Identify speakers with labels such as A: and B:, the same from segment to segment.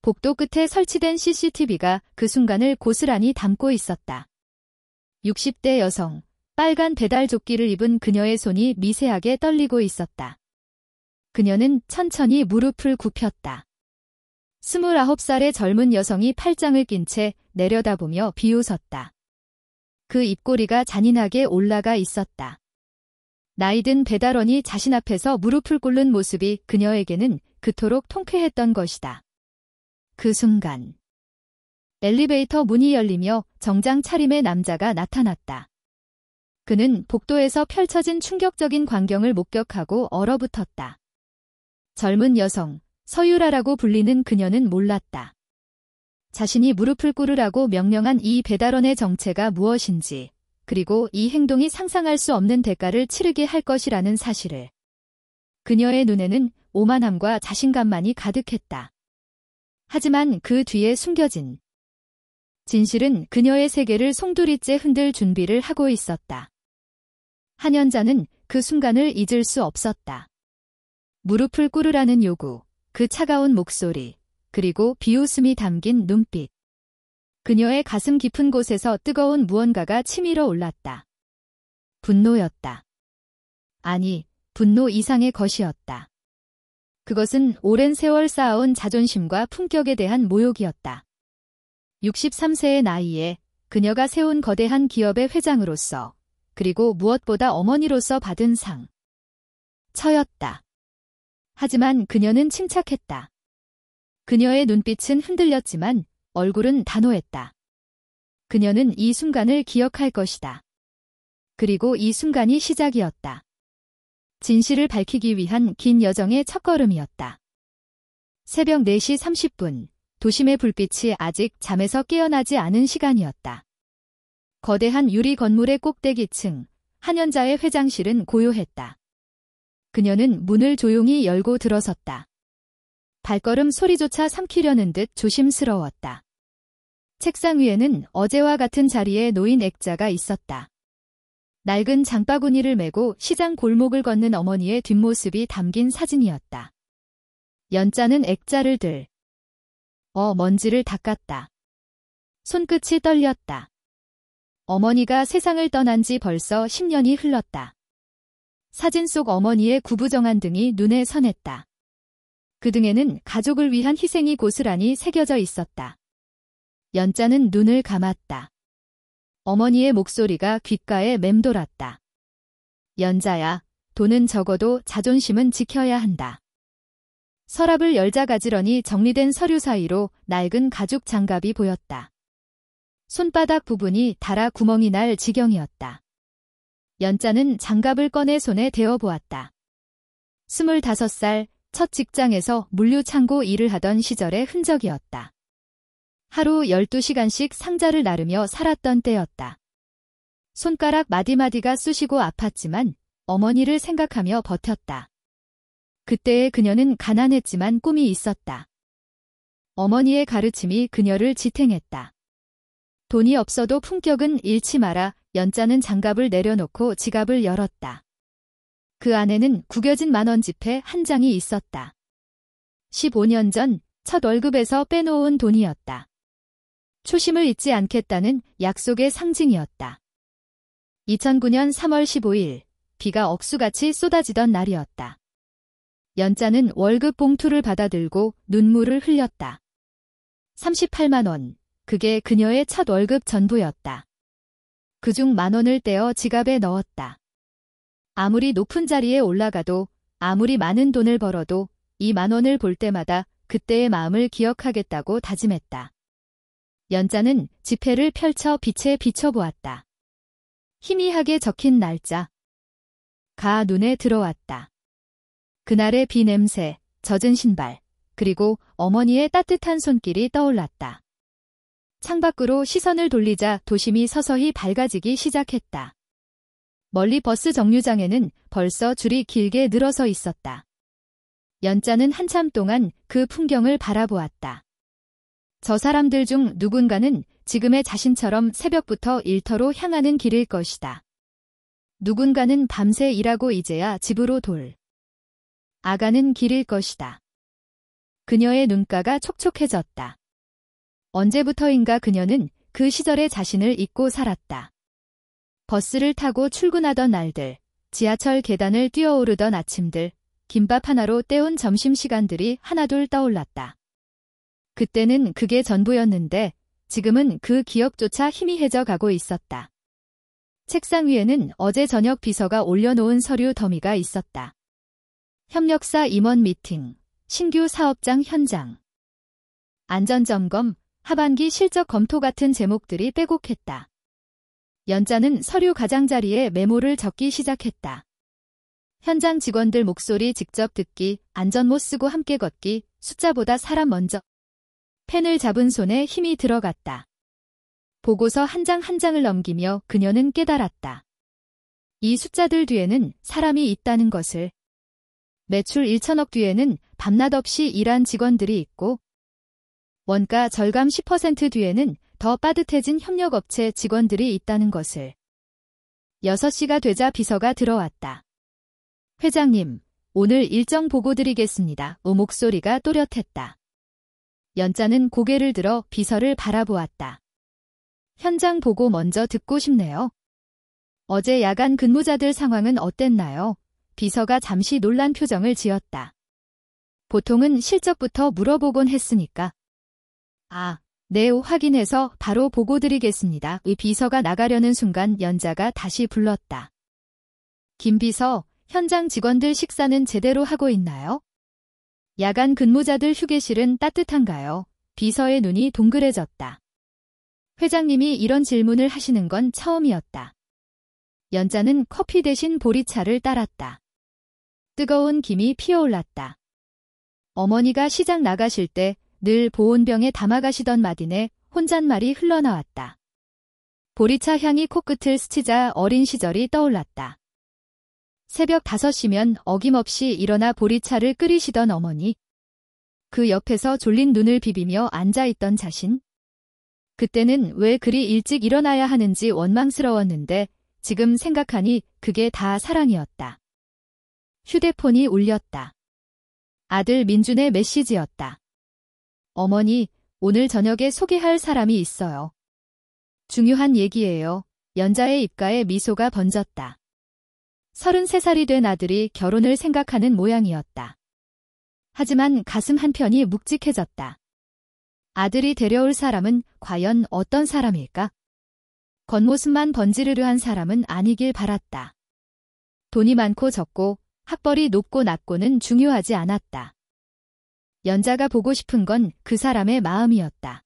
A: 복도 끝에 설치된 CCTV가 그 순간을 고스란히 담고 있었다. 60대 여성, 빨간 배달 조끼를 입은 그녀의 손이 미세하게 떨리고 있었다. 그녀는 천천히 무릎을 굽혔다. 29살의 젊은 여성이 팔짱을 낀 채 내려다보며 비웃었다. 그 입꼬리가 잔인하게 올라가 있었다. 나이든 배달원이 자신 앞에서 무릎을 꿇는 모습이 그녀에게는 그토록 통쾌했던 것이다. 그 순간 엘리베이터 문이 열리며 정장 차림의 남자가 나타났다. 그는 복도에서 펼쳐진 충격적인 광경을 목격하고 얼어붙었다. 젊은 여성, 서유라라고 불리는 그녀는 몰랐다. 자신이 무릎을 꿇으라고 명령한 이 배달원의 정체가 무엇인지, 그리고 이 행동이 상상할 수 없는 대가를 치르게 할 것이라는 사실을. 그녀의 눈에는 오만함과 자신감만이 가득했다. 하지만 그 뒤에 숨겨진 진실은 그녀의 세계를 송두리째 흔들 준비를 하고 있었다. 한연자는 그 순간을 잊을 수 없었다. 무릎을 꿇으라는 요구, 그 차가운 목소리, 그리고 비웃음이 담긴 눈빛. 그녀의 가슴 깊은 곳에서 뜨거운 무언가가 치밀어 올랐다. 분노였다. 아니, 분노 이상의 것이었다. 그것은 오랜 세월 쌓아온 자존심과 품격에 대한 모욕이었다. 63세의 나이에 그녀가 세운 거대한 기업의 회장으로서, 그리고 무엇보다 어머니로서 받은 상. 처였다. 하지만 그녀는 침착했다. 그녀의 눈빛은 흔들렸지만 얼굴은 단호했다. 그녀는 이 순간을 기억할 것이다. 그리고 이 순간이 시작이었다. 진실을 밝히기 위한 긴 여정의 첫걸음이었다. 새벽 4시 30분, 도심의 불빛이 아직 잠에서 깨어나지 않은 시간이었다. 거대한 유리 건물의 꼭대기층, 한연자의 회장실은 고요했다. 그녀는 문을 조용히 열고 들어섰다. 발걸음 소리조차 삼키려는 듯 조심스러웠다. 책상 위에는 어제와 같은 자리에 놓인 액자가 있었다. 낡은 장바구니를 메고 시장 골목을 걷는 어머니의 뒷모습이 담긴 사진이었다. 연자는 액자를 먼지를 닦았다. 손끝이 떨렸다. 어머니가 세상을 떠난 지 벌써 10년이 흘렀다. 사진 속 어머니의 구부정한 등이 눈에 선했다. 그 등에는 가족을 위한 희생이 고스란히 새겨져 있었다. 연자는 눈을 감았다. 어머니의 목소리가 귓가에 맴돌았다. 연자야, 돈은 적어도 자존심은 지켜야 한다. 서랍을 열자 가지런히 정리된 서류 사이로 낡은 가죽 장갑이 보였다. 손바닥 부분이 닳아 구멍이 날 지경이었다. 연자는 장갑을 꺼내 손에 대어보았다. 25살, 첫 직장에서 물류창고 일을 하던 시절의 흔적이었다. 하루 12시간씩 상자를 나르며 살았던 때였다. 손가락 마디마디가 쑤시고 아팠지만 어머니를 생각하며 버텼다. 그때의 그녀는 가난했지만 꿈이 있었다. 어머니의 가르침이 그녀를 지탱했다. 돈이 없어도 품격은 잃지 마라. 연자는 장갑을 내려놓고 지갑을 열었다. 그 안에는 구겨진 만원 지폐 한 장이 있었다. 15년 전 첫 월급에서 빼놓은 돈이었다. 초심을 잊지 않겠다는 약속의 상징이었다. 2009년 3월 15일, 비가 억수같이 쏟아지던 날이었다. 연자는 월급 봉투를 받아들고 눈물을 흘렸다. 38만 원, 그게 그녀의 첫 월급 전부였다. 그중 10,000원을 떼어 지갑에 넣었다. 아무리 높은 자리에 올라가도, 아무리 많은 돈을 벌어도 이 10,000원을 볼 때마다 그때의 마음을 기억하겠다고 다짐했다. 연자는 지폐를 펼쳐 빛에 비춰보았다. 희미하게 적힌 날짜. 가 눈에 들어왔다. 그날의 비 냄새, 젖은 신발, 그리고 어머니의 따뜻한 손길이 떠올랐다. 창밖으로 시선을 돌리자 도심이 서서히 밝아지기 시작했다. 멀리 버스 정류장에는 벌써 줄이 길게 늘어서 있었다. 연자는 한참 동안 그 풍경을 바라보았다. 저 사람들 중 누군가는 지금의 자신처럼 새벽부터 일터로 향하는 길일 것이다. 누군가는 밤새 일하고 이제야 집으로 아가는 길일 것이다. 그녀의 눈가가 촉촉해졌다. 언제부터인가 그녀는 그 시절의 자신을 잊고 살았다. 버스를 타고 출근하던 날들, 지하철 계단을 뛰어오르던 아침들, 김밥 하나로 때운 점심시간들이 하나둘 떠올랐다. 그때는 그게 전부였는데 지금은 그 기억조차 희미해져 가고 있었다. 책상 위에는 어제 저녁 비서가 올려놓은 서류 더미가 있었다. 협력사 임원 미팅, 신규 사업장 현장, 안전점검, 하반기 실적 검토 같은 제목들이 빼곡했다. 연자는 서류 가장자리에 메모를 적기 시작했다. 현장 직원들 목소리 직접 듣기, 안전모 쓰고 함께 걷기, 숫자보다 사람 먼저. 펜을 잡은 손에 힘이 들어갔다. 보고서 한 장 한 장을 넘기며 그녀는 깨달았다. 이 숫자들 뒤에는 사람이 있다는 것을. 매출 1천억 뒤에는 밤낮 없이 일한 직원들이 있고, 원가 절감 10% 뒤에는 더 빠듯해진 협력업체 직원들이 있다는 것을. 6시가 되자 비서가 들어왔다. 회장님, 오늘 일정 보고 드리겠습니다. 목소리가 또렷했다. 연자는 고개를 들어 비서를 바라보았다. 현장 보고 먼저 듣고 싶네요. 어제 야간 근무자들 상황은 어땠나요? 비서가 잠시 놀란 표정을 지었다. 보통은 실적부터 물어보곤 했으니까. 네, 확인해서 바로 보고 드리겠습니다. 이 비서가 나가려는 순간 연자가 다시 불렀다. 김 비서, 현장 직원들 식사는 제대로 하고 있나요? 야간 근무자들 휴게실은 따뜻한가요? 비서의 눈이 동그래졌다. 회장님이 이런 질문을 하시는 건 처음이었다. 연자는 커피 대신 보리차를 따랐다. 뜨거운 김이 피어올랐다. 어머니가 시장 나가실 때 늘 보온병에 담아가시던 마딘에 혼잣말이 흘러나왔다. 보리차 향이 코끝을 스치자 어린 시절이 떠올랐다. 새벽 5시면 어김없이 일어나 보리차를 끓이시던 어머니. 그 옆에서 졸린 눈을 비비며 앉아있던 자신. 그때는 왜 그리 일찍 일어나야 하는지 원망스러웠는데 지금 생각하니 그게 다 사랑이었다. 휴대폰이 울렸다. 아들 민준의 메시지였다. 어머니, 오늘 저녁에 소개할 사람이 있어요. 중요한 얘기예요. 연자의 입가에 미소가 번졌다. 33살이 된 아들이 결혼을 생각하는 모양이었다. 하지만 가슴 한편이 묵직해졌다. 아들이 데려올 사람은 과연 어떤 사람일까? 겉모습만 번지르르한 사람은 아니길 바랐다. 돈이 많고 적고 학벌이 높고 낮고는 중요하지 않았다. 연자가 보고 싶은 건 그 사람의 마음이었다.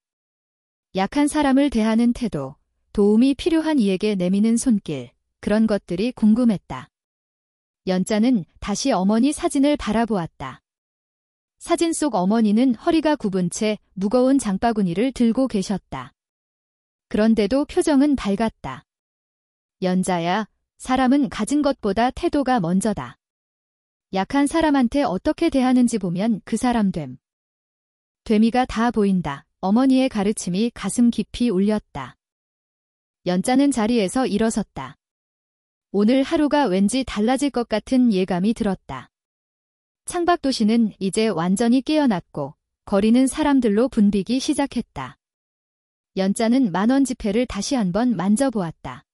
A: 약한 사람을 대하는 태도, 도움이 필요한 이에게 내미는 손길, 그런 것들이 궁금했다. 연자는 다시 어머니 사진을 바라보았다. 사진 속 어머니는 허리가 굽은 채 무거운 장바구니를 들고 계셨다. 그런데도 표정은 밝았다. 연자야, 사람은 가진 것보다 태도가 먼저다. 약한 사람한테 어떻게 대하는지 보면 그 사람 되미가 다 보인다. 어머니의 가르침이 가슴 깊이 울렸다. 연자는 자리에서 일어섰다. 오늘 하루가 왠지 달라질 것 같은 예감이 들었다. 창밖 도시는 이제 완전히 깨어났고 거리는 사람들로 붐비기 시작했다. 연자는 10,000원 지폐를 다시 한번 만져보았다.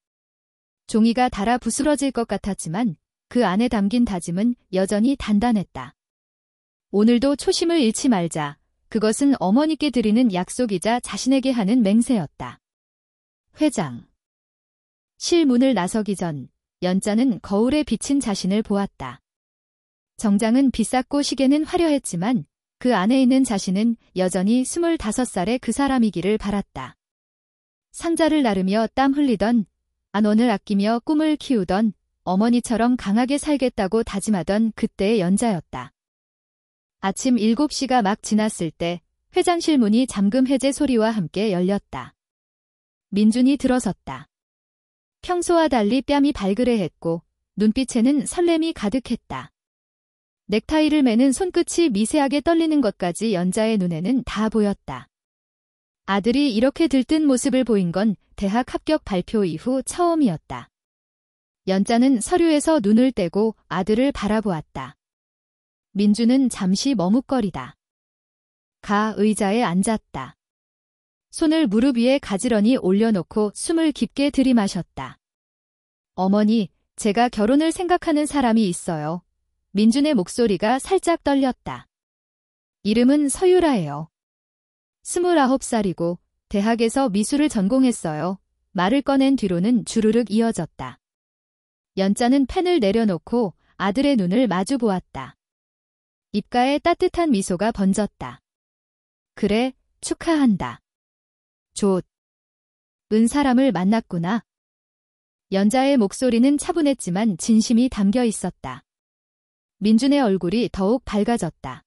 A: 종이가 닳아 부스러질 것 같았지만 그 안에 담긴 다짐은 여전히 단단했다. 오늘도 초심을 잃지 말자. 그것은 어머니께 드리는 약속이자 자신에게 하는 맹세였다. 회장. 실문을 나서기 전 연자는 거울에 비친 자신을 보았다. 정장은 비쌌고 시계는 화려했지만 그 안에 있는 자신은 여전히 25살의 그 사람이기를 바랐다. 상자를 나르며 땀 흘리던, 안원을 아끼며 꿈을 키우던, 어머니처럼 강하게 살겠다고 다짐하던 그때의 연자였다. 아침 7시가 막 지났을 때 회장실 문이 잠금 해제 소리와 함께 열렸다. 민준이 들어섰다. 평소와 달리 뺨이 발그레했고 눈빛에는 설렘이 가득했다. 넥타이를 매는 손끝이 미세하게 떨리는 것까지 연자의 눈에는 다 보였다. 아들이 이렇게 들뜬 모습을 보인 건 대학 합격 발표 이후 처음이었다. 연자는 서류에서 눈을 떼고 아들을 바라보았다. 민주는 잠시 머뭇거리다. 가 의자에 앉았다. 손을 무릎 위에 가지런히 올려놓고 숨을 깊게 들이마셨다. 어머니, 제가 결혼을 생각하는 사람이 있어요. 민준의 목소리가 살짝 떨렸다. 이름은 서유라예요. 29살이고 대학에서 미술을 전공했어요. 말을 꺼낸 뒤로는 주르륵 이어졌다. 연자는 펜을 내려놓고 아들의 눈을 마주 보았다. 입가에 따뜻한 미소가 번졌다. 그래, 축하한다. 은 사람을 만났구나. 연자의 목소리는 차분했지만 진심이 담겨 있었다. 민준의 얼굴이 더욱 밝아졌다.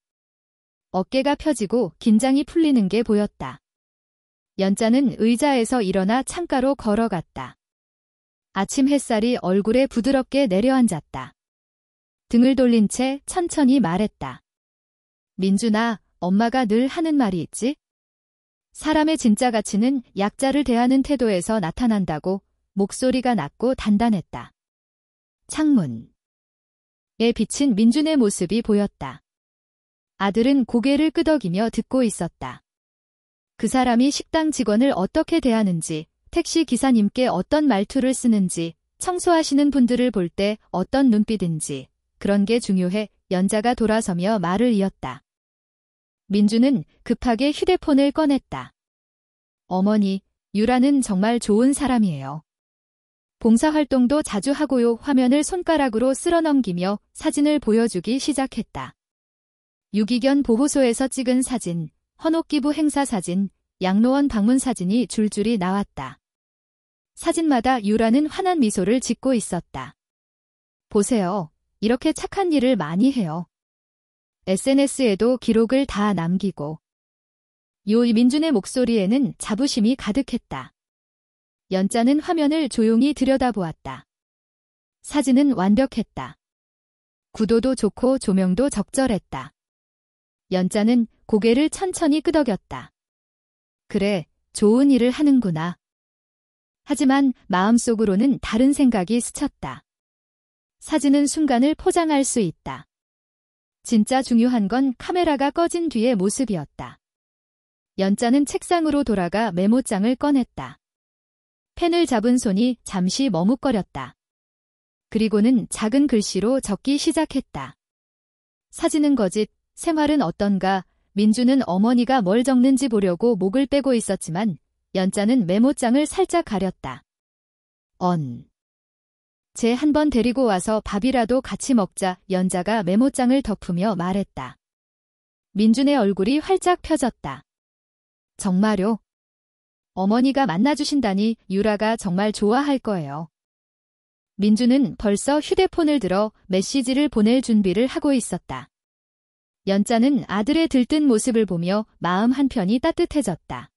A: 어깨가 펴지고 긴장이 풀리는 게 보였다. 연자는 의자에서 일어나 창가로 걸어갔다. 아침 햇살이 얼굴에 부드럽게 내려앉았다. 등을 돌린 채 천천히 말했다. 민준아, 엄마가 늘 하는 말이 있지? 사람의 진짜 가치는 약자를 대하는 태도에서 나타난다고. 목소리가 낮고 단단했다. 창문에 비친 민준의 모습이 보였다. 아들은 고개를 끄덕이며 듣고 있었다. 그 사람이 식당 직원을 어떻게 대하는지, 택시 기사님께 어떤 말투를 쓰는지, 청소하시는 분들을 볼 때 어떤 눈빛인지, 그런 게 중요해. 연자가 돌아서며 말을 이었다. 민준은 급하게 휴대폰을 꺼냈다. 어머니, 유라는 정말 좋은 사람이에요. 봉사활동도 자주 하고요. 화면을 손가락으로 쓸어넘기며 사진을 보여주기 시작했다. 유기견 보호소에서 찍은 사진, 헌옥기부 행사 사진, 양로원 방문 사진이 줄줄이 나왔다. 사진마다 유라는 환한 미소를 짓고 있었다. 보세요. 이렇게 착한 일을 많이 해요. SNS에도 기록을 다 남기고. 민준의 목소리에는 자부심이 가득했다. 연자는 화면을 조용히 들여다보았다. 사진은 완벽했다. 구도도 좋고 조명도 적절했다. 연자는 고개를 천천히 끄덕였다. 그래, 좋은 일을 하는구나. 하지만 마음속으로는 다른 생각이 스쳤다. 사진은 순간을 포장할 수 있다. 진짜 중요한 건 카메라가 꺼진 뒤의 모습이었다. 연자는 책상으로 돌아가 메모장을 꺼냈다. 펜을 잡은 손이 잠시 머뭇거렸다. 그리고는 작은 글씨로 적기 시작했다. 사진은 거짓, 생활은 어떤가. 민주는 어머니가 뭘 적는지 보려고 목을 빼고 있었지만 연자는 메모장을 살짝 가렸다. 쟤 한번 데리고 와서 밥이라도 같이 먹자. 연자가 메모장을 덮으며 말했다. 민준의 얼굴이 활짝 펴졌다. 정말요? 어머니가 만나주신다니 유라가 정말 좋아할 거예요. 민준은 벌써 휴대폰을 들어 메시지를 보낼 준비를 하고 있었다. 연자는 아들의 들뜬 모습을 보며 마음 한편이 따뜻해졌다.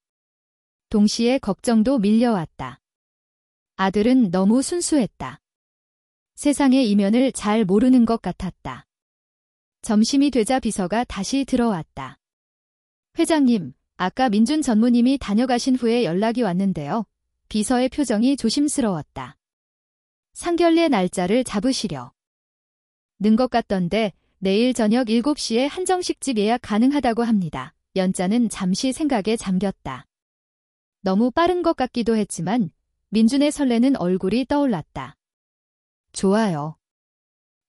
A: 동시에 걱정도 밀려왔다. 아들은 너무 순수했다. 세상의 이면을 잘 모르는 것 같았다. 점심이 되자 비서가 다시 들어왔다. 회장님, 아까 민준 전무님이 다녀가신 후에 연락이 왔는데요. 비서의 표정이 조심스러웠다. 상견례 날짜를 잡으시려. 는 것 같던데 내일 저녁 7시에 한정식집 예약 가능하다고 합니다. 연자는 잠시 생각에 잠겼다. 너무 빠른 것 같기도 했지만 민준의 설레는 얼굴이 떠올랐다. 좋아요.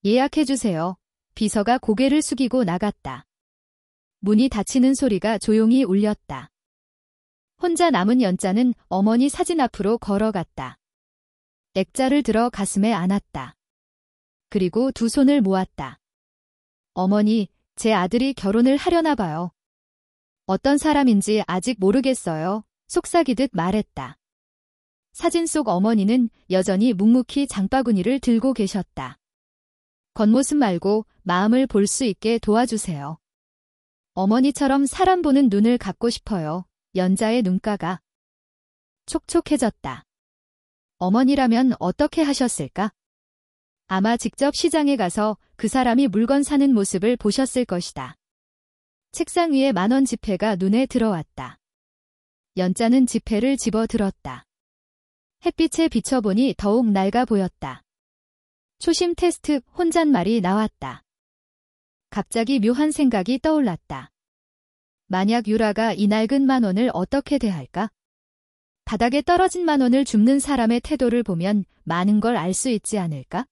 A: 예약해주세요. 비서가 고개를 숙이고 나갔다. 문이 닫히는 소리가 조용히 울렸다. 혼자 남은 연자는 어머니 사진 앞으로 걸어갔다. 액자를 들어 가슴에 안았다. 그리고 두 손을 모았다. 어머니, 제 아들이 결혼을 하려나 봐요. 어떤 사람인지 아직 모르겠어요. 속삭이듯 말했다. 사진 속 어머니는 여전히 묵묵히 장바구니를 들고 계셨다. 겉모습 말고 마음을 볼 수 있게 도와주세요. 어머니처럼 사람 보는 눈을 갖고 싶어요. 연자의 눈가가 촉촉해졌다. 어머니라면 어떻게 하셨을까? 아마 직접 시장에 가서 그 사람이 물건 사는 모습을 보셨을 것이다. 책상 위에 10,000원 지폐가 눈에 들어왔다. 연자는 지폐를 집어들었다. 햇빛에 비춰보니 더욱 낡아 보였다. 초심 테스트 혼잣말이 나왔다. 갑자기 묘한 생각이 떠올랐다. 만약 유라가 이 낡은 10,000원을 어떻게 대할까? 바닥에 떨어진 10,000원을 줍는 사람의 태도를 보면 많은 걸 알 수 있지 않을까?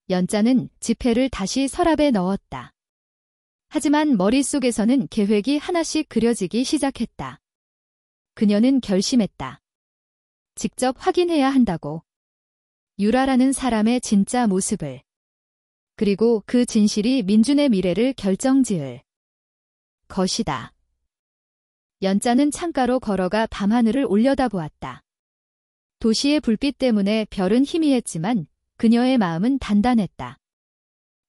A: 연자는 지폐를 다시 서랍에 넣었다. 하지만 머릿속에서는 계획이 하나씩 그려지기 시작했다. 그녀는 결심했다. 직접 확인해야 한다고. 유라라는 사람의 진짜 모습을. 그리고 그 진실이 민준의 미래를 결정지을 것이다. 연자는 창가로 걸어가 밤하늘을 올려다보았다. 도시의 불빛 때문에 별은 희미했지만 그녀의 마음은 단단했다.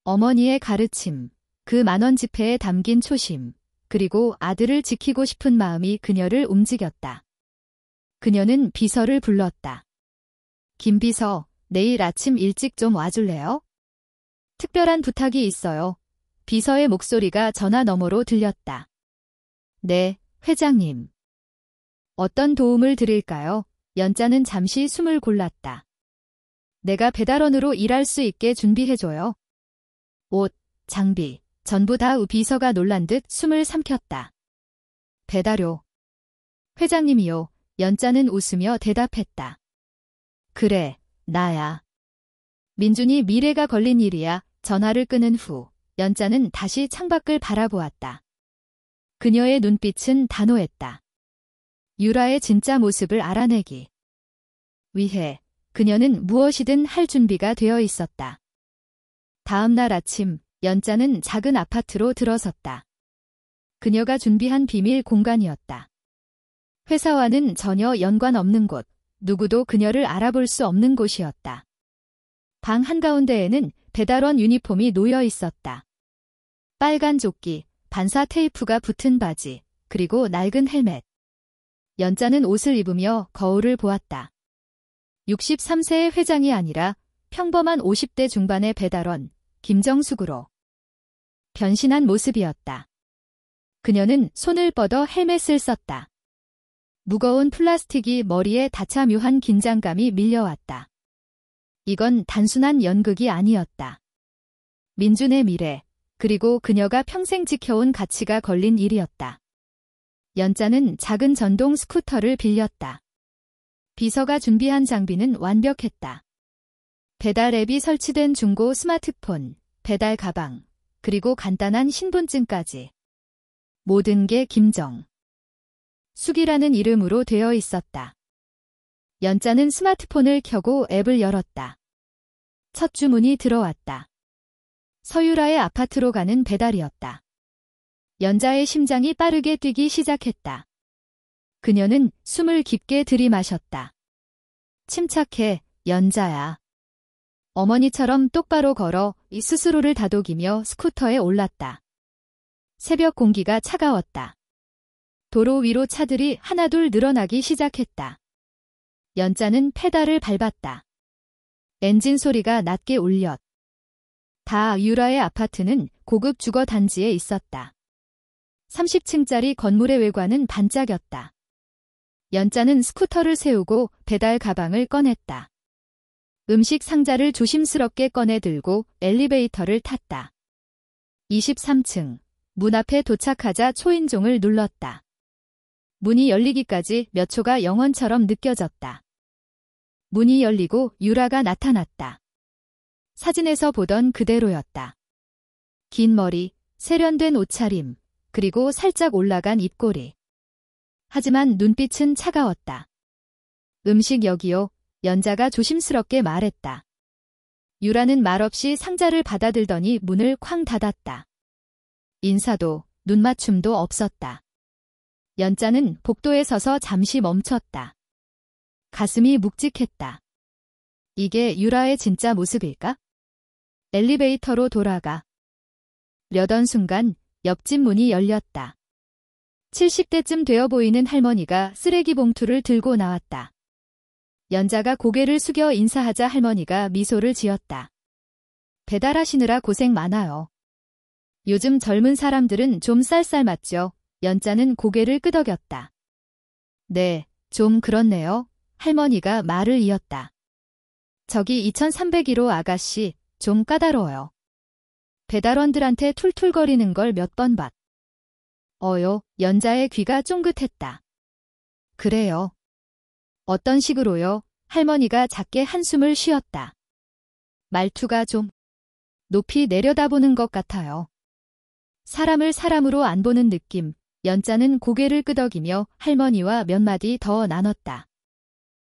A: 어머니의 가르침, 그 10,000원 지폐에 담긴 초심, 그리고 아들을 지키고 싶은 마음이 그녀를 움직였다. 그녀는 비서를 불렀다. 김 비서, 내일 아침 일찍 좀 와줄래요? 특별한 부탁이 있어요. 비서의 목소리가 전화 너머로 들렸다. 네, 회장님. 어떤 도움을 드릴까요? 연자는 잠시 숨을 골랐다. 내가 배달원으로 일할 수 있게 준비해줘요. 옷, 장비, 전부 다. 비서가 놀란 듯 숨을 삼켰다. 배달료. 회장님이요. 연자는 웃으며 대답했다. 그래, 나야. 민준이 미래가 걸린 일이야. 전화를 끊은 후 연자는 다시 창밖을 바라보았다. 그녀의 눈빛은 단호했다. 유라의 진짜 모습을 알아내기 위해 그녀는 무엇이든 할 준비가 되어 있었다. 다음 날 아침 연자는 작은 아파트로 들어섰다. 그녀가 준비한 비밀 공간이었다. 회사와는 전혀 연관 없는 곳, 누구도 그녀를 알아볼 수 없는 곳이었다. 방 한가운데에는 배달원 유니폼이 놓여 있었다. 빨간 조끼, 반사 테이프가 붙은 바지, 그리고 낡은 헬멧. 연자는 옷을 입으며 거울을 보았다. 63세의 회장이 아니라 평범한 50대 중반의 배달원, 김정숙으로 변신한 모습이었다. 그녀는 손을 뻗어 헬멧을 썼다. 무거운 플라스틱이 머리에 닿자 묘한 긴장감이 밀려왔다. 이건 단순한 연극이 아니었다. 민준의 미래, 그리고 그녀가 평생 지켜온 가치가 걸린 일이었다. 연자는 작은 전동 스쿠터를 빌렸다. 비서가 준비한 장비는 완벽했다. 배달 앱이 설치된 중고 스마트폰, 배달 가방, 그리고 간단한 신분증까지. 모든 게 김정 숙이라는 이름으로 되어 있었다. 연자는 스마트폰을 켜고 앱을 열었다. 첫 주문이 들어왔다. 서유라의 아파트로 가는 배달이었다. 연자의 심장이 빠르게 뛰기 시작했다. 그녀는 숨을 깊게 들이마셨다. 침착해, 연자야. 어머니처럼 똑바로 걸어 이 스스로를 다독이며 스쿠터에 올랐다. 새벽 공기가 차가웠다. 도로 위로 차들이 하나둘 늘어나기 시작했다. 연자는 페달을 밟았다. 엔진 소리가 낮게 울렸. 다 유라의 아파트는 고급 주거 단지에 있었다. 30층짜리 건물의 외관은 반짝였다. 연자는 스쿠터를 세우고 배달 가방을 꺼냈다. 음식 상자를 조심스럽게 꺼내 들고 엘리베이터를 탔다. 23층, 문 앞에 도착하자 초인종을 눌렀다. 문이 열리기까지 몇 초가 영원처럼 느껴졌다. 문이 열리고 유라가 나타났다. 사진에서 보던 그대로였다. 긴 머리, 세련된 옷차림, 그리고 살짝 올라간 입꼬리. 하지만 눈빛은 차가웠다. 음식 여기요, 연자가 조심스럽게 말했다. 유라는 말없이 상자를 받아들더니 문을 쾅 닫았다. 인사도, 눈맞춤도 없었다. 연자는 복도에 서서 잠시 멈췄다. 가슴이 묵직했다. 이게 유라의 진짜 모습일까? 엘리베이터로 돌아가. 려던 순간 옆집 문이 열렸다. 70대쯤 되어 보이는 할머니가 쓰레기 봉투를 들고 나왔다. 연자가 고개를 숙여 인사하자 할머니가 미소를 지었다. 배달하시느라 고생 많아요. 요즘 젊은 사람들은 좀 쌀쌀맞죠? 연자는 고개를 끄덕였다. 네, 좀 그렇네요. 할머니가 말을 이었다. 저기 2301호 아가씨, 좀 까다로워요. 배달원들한테 툴툴거리는 걸 몇 번 봤. 연자의 귀가 쫑긋했다. 그래요. 어떤 식으로요? 할머니가 작게 한숨을 쉬었다. 말투가 좀 높이 내려다보는 것 같아요. 사람을 사람으로 안 보는 느낌. 연자는 고개를 끄덕이며 할머니와 몇 마디 더 나눴다.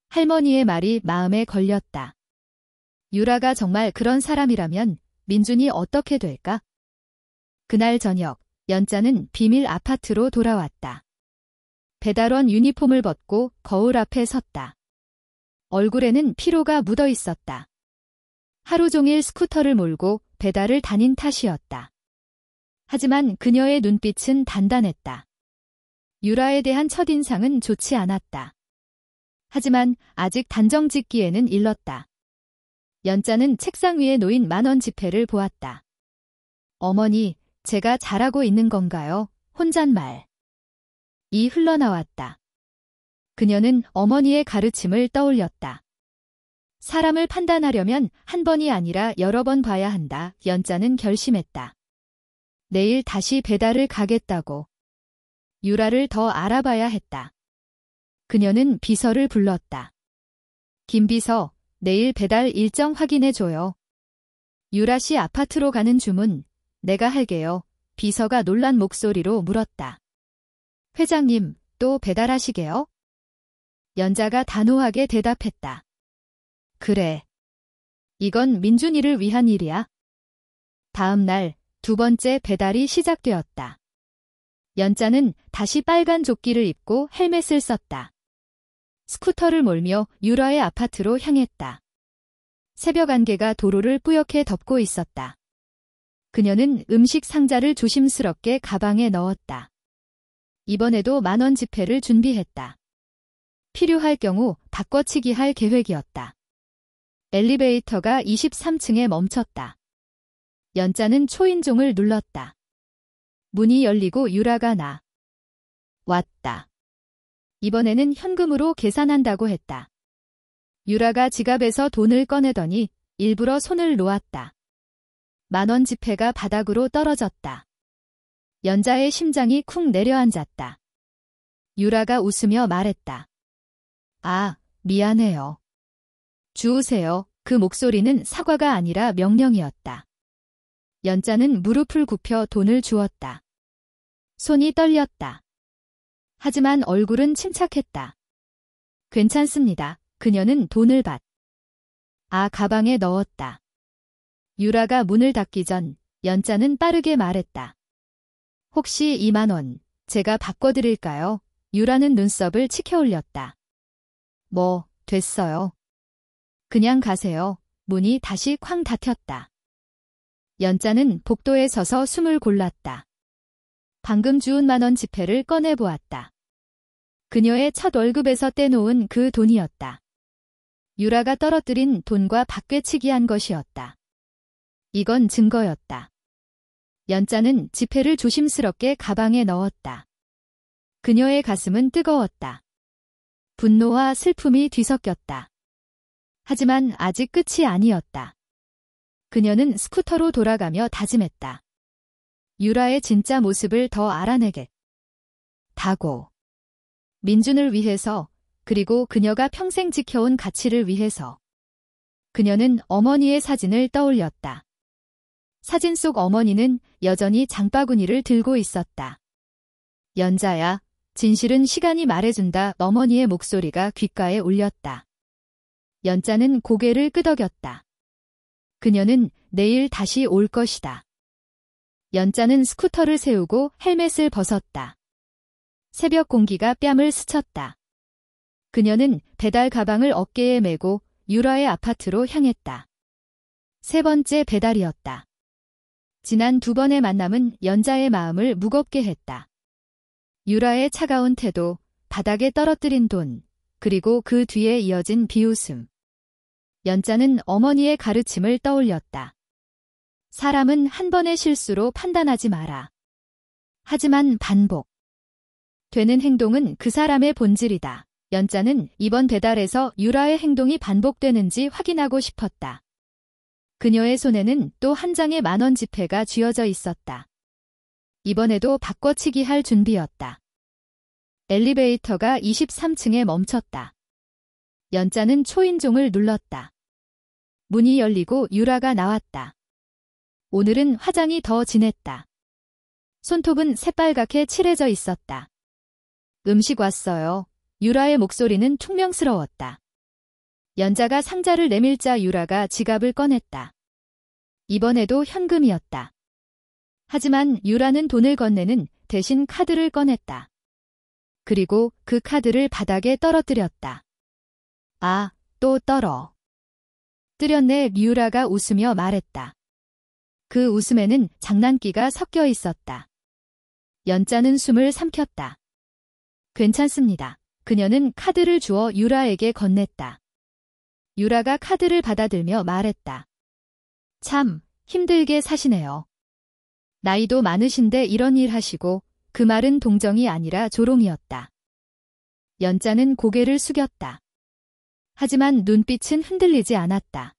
A: 할머니의 말이 마음에 걸렸다. 유라가 정말 그런 사람이라면 민준이 어떻게 될까? 그날 저녁, 연자는 비밀 아파트로 돌아왔다. 배달원 유니폼을 벗고 거울 앞에 섰다. 얼굴에는 피로가 묻어 있었다. 하루 종일 스쿠터를 몰고 배달을 다닌 탓이었다. 하지만 그녀의 눈빛은 단단했다. 유라에 대한 첫인상은 좋지 않았다. 하지만 아직 단정 짓기에는 일렀다. 연자는 책상 위에 놓인 10,000원 지폐를 보았다. 어머니, 제가 잘하고 있는 건가요? 혼잣말. 이 흘러나왔다. 그녀는 어머니의 가르침을 떠올렸다. 사람을 판단하려면 한 번이 아니라 여러 번 봐야 한다. 연자는 결심했다. 내일 다시 배달을 가겠다고. 유라를 더 알아봐야 했다. 그녀는 비서를 불렀다. 김 비서, 내일 배달 일정 확인해줘요. 유라 씨 아파트로 가는 주문, 내가 할게요. 비서가 놀란 목소리로 물었다. 회장님, 또 배달하시게요? 연자가 단호하게 대답했다. 그래. 이건 민준이를 위한 일이야. 다음 날, 두 번째 배달이 시작되었다. 연자는 다시 빨간 조끼를 입고 헬멧을 썼다. 스쿠터를 몰며 유라의 아파트로 향했다. 새벽 안개가 도로를 뿌옇게 덮고 있었다. 그녀는 음식 상자를 조심스럽게 가방에 넣었다. 이번에도 10,000원 지폐를 준비했다. 필요할 경우 바꿔치기 할 계획이었다. 엘리베이터가 23층에 멈췄다. 연자는 초인종을 눌렀다. 문이 열리고 유라가 왔다. 이번에는 현금으로 계산한다고 했다. 유라가 지갑에서 돈을 꺼내더니 일부러 손을 놓았다. 10,000원 지폐가 바닥으로 떨어졌다. 연자의 심장이 쿵 내려앉았다. 유라가 웃으며 말했다. 아, 미안해요. 주우세요. 그 목소리는 사과가 아니라 명령이었다. 연자는 무릎을 굽혀 돈을 주었다. 손이 떨렸다. 하지만 얼굴은 침착했다. 괜찮습니다. 그녀는 돈을 가방에 넣었다. 유라가 문을 닫기 전 연자는 빠르게 말했다. 혹시 20,000원 제가 바꿔드릴까요? 유라는 눈썹을 치켜 올렸다. 됐어요. 그냥 가세요. 문이 다시 쾅 닫혔다. 연자는 복도에 서서 숨을 골랐다. 방금 주운 10,000원 지폐를 꺼내보았다. 그녀의 첫 월급에서 떼놓은 그 돈이었다. 유라가 떨어뜨린 돈과 바뀌치기한 것이었다. 이건 증거였다. 연자는 지폐를 조심스럽게 가방에 넣었다. 그녀의 가슴은 뜨거웠다. 분노와 슬픔이 뒤섞였다. 하지만 아직 끝이 아니었다. 그녀는 스쿠터로 돌아가며 다짐했다. 유라의 진짜 모습을 더 알아내겠다고. 민준을 위해서, 그리고 그녀가 평생 지켜온 가치를 위해서. 그녀는 어머니의 사진을 떠올렸다. 사진 속 어머니는 여전히 장바구니를 들고 있었다. 연자야, 진실은 시간이 말해준다. 어머니의 목소리가 귓가에 울렸다. 연자는 고개를 끄덕였다. 그녀는 내일 다시 올 것이다. 연자는 스쿠터를 세우고 헬멧을 벗었다. 새벽 공기가 뺨을 스쳤다. 그녀는 배달 가방을 어깨에 메고 유라의 아파트로 향했다. 세 번째 배달이었다. 지난 두 번의 만남은 연자의 마음을 무겁게 했다. 유라의 차가운 태도, 바닥에 떨어뜨린 돈, 그리고 그 뒤에 이어진 비웃음. 연자는 어머니의 가르침을 떠올렸다. 사람은 한 번의 실수로 판단하지 마라. 하지만 되는 행동은 그 사람의 본질이다. 연자는 이번 배달에서 유라의 행동이 반복되는지 확인하고 싶었다. 그녀의 손에는 또 한 장의 10,000원 지폐가 쥐어져 있었다. 이번에도 바꿔치기 할 준비였다. 엘리베이터가 23층에 멈췄다. 연자는 초인종을 눌렀다. 문이 열리고 유라가 나왔다. 오늘은 화장이 더 진했다. 손톱은 새빨갛게 칠해져 있었다. 음식 왔어요. 유라의 목소리는 퉁명스러웠다. 연자가 상자를 내밀자 유라가 지갑을 꺼냈다. 이번에도 현금이었다. 하지만 유라는 돈을 건네는 대신 카드를 꺼냈다. 그리고 그 카드를 바닥에 떨어뜨렸다. 아, 또 떨어. 뜨렸네. 유라가 웃으며 말했다. 그 웃음에는 장난기가 섞여 있었다. 연자는 숨을 삼켰다. 괜찮습니다. 그녀는 카드를 주어 유라에게 건넸다. 유라가 카드를 받아들며 말했다. 참, 힘들게 사시네요. 나이도 많으신데 이런 일 하시고. 그 말은 동정이 아니라 조롱이었다. 연자는 고개를 숙였다. 하지만 눈빛은 흔들리지 않았다.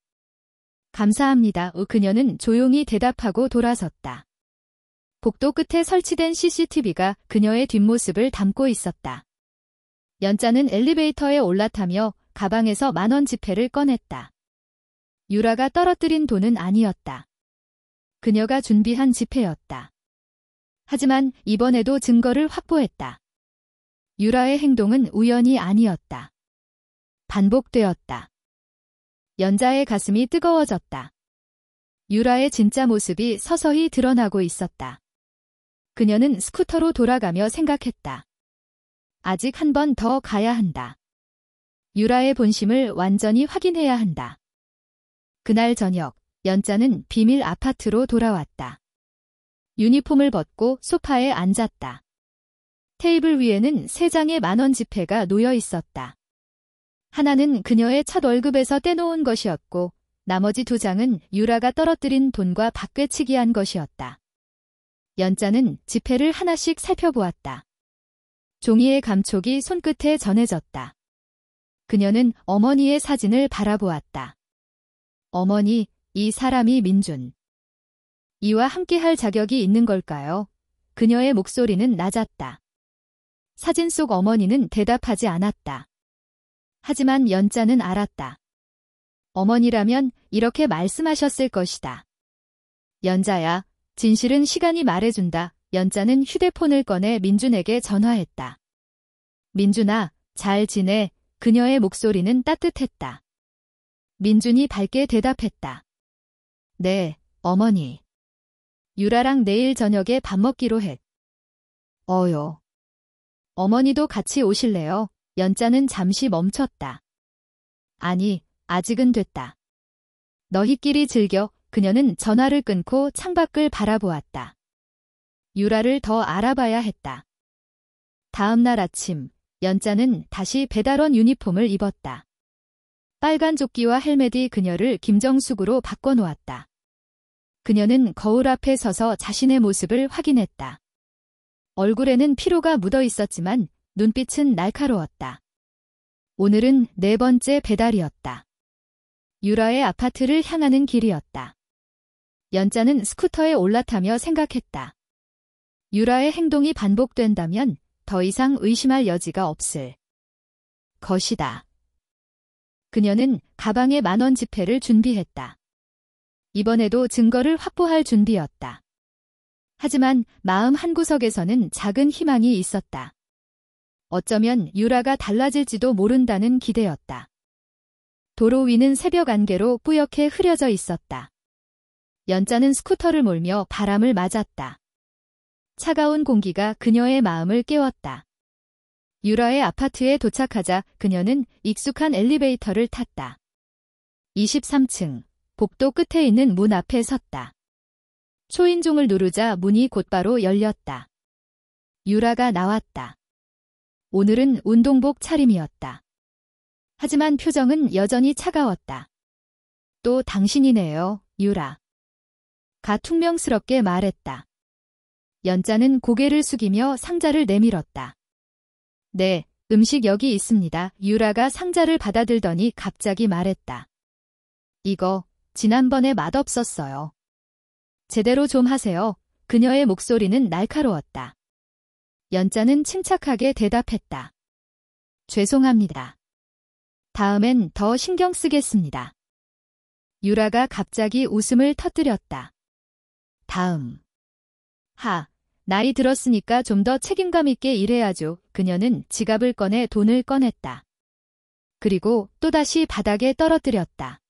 A: 감사합니다. 그녀는 조용히 대답하고 돌아섰다. 복도 끝에 설치된 CCTV가 그녀의 뒷모습을 담고 있었다. 연자는 엘리베이터에 올라타며 가방에서 10,000원 지폐를 꺼냈다. 유라가 떨어뜨린 돈은 아니었다. 그녀가 준비한 지폐였다. 하지만 이번에도 증거를 확보했다. 유라의 행동은 우연이 아니었다. 반복되었다. 연자의 가슴이 뜨거워졌다. 유라의 진짜 모습이 서서히 드러나고 있었다. 그녀는 스쿠터로 돌아가며 생각했다. 아직 한 번 더 가야 한다. 유라의 본심을 완전히 확인해야 한다. 그날 저녁, 연자는 비밀 아파트로 돌아왔다. 유니폼을 벗고 소파에 앉았다. 테이블 위에는 3장의 10,000원 지폐가 놓여 있었다. 하나는 그녀의 첫 월급에서 떼놓은 것이었고 나머지 2장은 유라가 떨어뜨린 돈과 바꿔치기한 것이었다. 연자는 지폐를 하나씩 살펴보았다. 종이의 감촉이 손끝에 전해졌다. 그녀는 어머니의 사진을 바라보았다. 어머니, 이 사람이 민준. 이와 함께할 자격이 있는 걸까요? 그녀의 목소리는 낮았다. 사진 속 어머니는 대답하지 않았다. 하지만 연자는 알았다. 어머니라면 이렇게 말씀하셨을 것이다. 연자야, 진실은 시간이 말해준다. 연자는 휴대폰을 꺼내 민준에게 전화했다. 민준아, 잘 지내? 그녀의 목소리는 따뜻했다. 민준이 밝게 대답했다. 네, 어머니. 유라랑 내일 저녁에 밥 먹기로 했. 어요. 어머니도 같이 오실래요? 연자는 잠시 멈췄다. 아니, 아직은 됐다. 너희끼리 즐겨. 그녀는 전화를 끊고 창밖을 바라보았다. 유라를 더 알아봐야 했다. 다음 날 아침, 연자는 다시 배달원 유니폼을 입었다. 빨간 조끼와 헬멧이 그녀를 김정숙으로 바꿔놓았다. 그녀는 거울 앞에 서서 자신의 모습을 확인했다. 얼굴에는 피로가 묻어 있었지만 눈빛은 날카로웠다. 오늘은 4번째 배달이었다. 유라의 아파트를 향하는 길이었다. 연자는 스쿠터에 올라타며 생각했다. 유라의 행동이 반복된다면 더 이상 의심할 여지가 없을 것이다. 그녀는 가방에 10,000원 지폐를 준비했다. 이번에도 증거를 확보할 준비였다. 하지만 마음 한구석에서는 작은 희망이 있었다. 어쩌면 유라가 달라질지도 모른다는 기대였다. 도로 위는 새벽 안개로 뿌옇게 흐려져 있었다. 연자는 스쿠터를 몰며 바람을 맞았다. 차가운 공기가 그녀의 마음을 깨웠다. 유라의 아파트에 도착하자 그녀는 익숙한 엘리베이터를 탔다. 23층, 복도 끝에 있는 문 앞에 섰다. 초인종을 누르자 문이 곧바로 열렸다. 유라가 나왔다. 오늘은 운동복 차림이었다. 하지만 표정은 여전히 차가웠다. 또 당신이네요, 유라. 가 퉁명스럽게 말했다. 연자는 고개를 숙이며 상자를 내밀었다. 네, 음식 여기 있습니다. 유라가 상자를 받아들더니 갑자기 말했다. 이거 지난번에 맛없었어요. 제대로 좀 하세요. 그녀의 목소리는 날카로웠다. 연자는 침착하게 대답했다. 죄송합니다. 다음엔 더 신경 쓰겠습니다. 유라가 갑자기 웃음을 터뜨렸다. 다음. 나이 들었으니까 좀 더 책임감 있게 일해야죠. 그녀는 지갑을 꺼내 돈을 꺼냈다. 그리고 또다시 바닥에 떨어뜨렸다.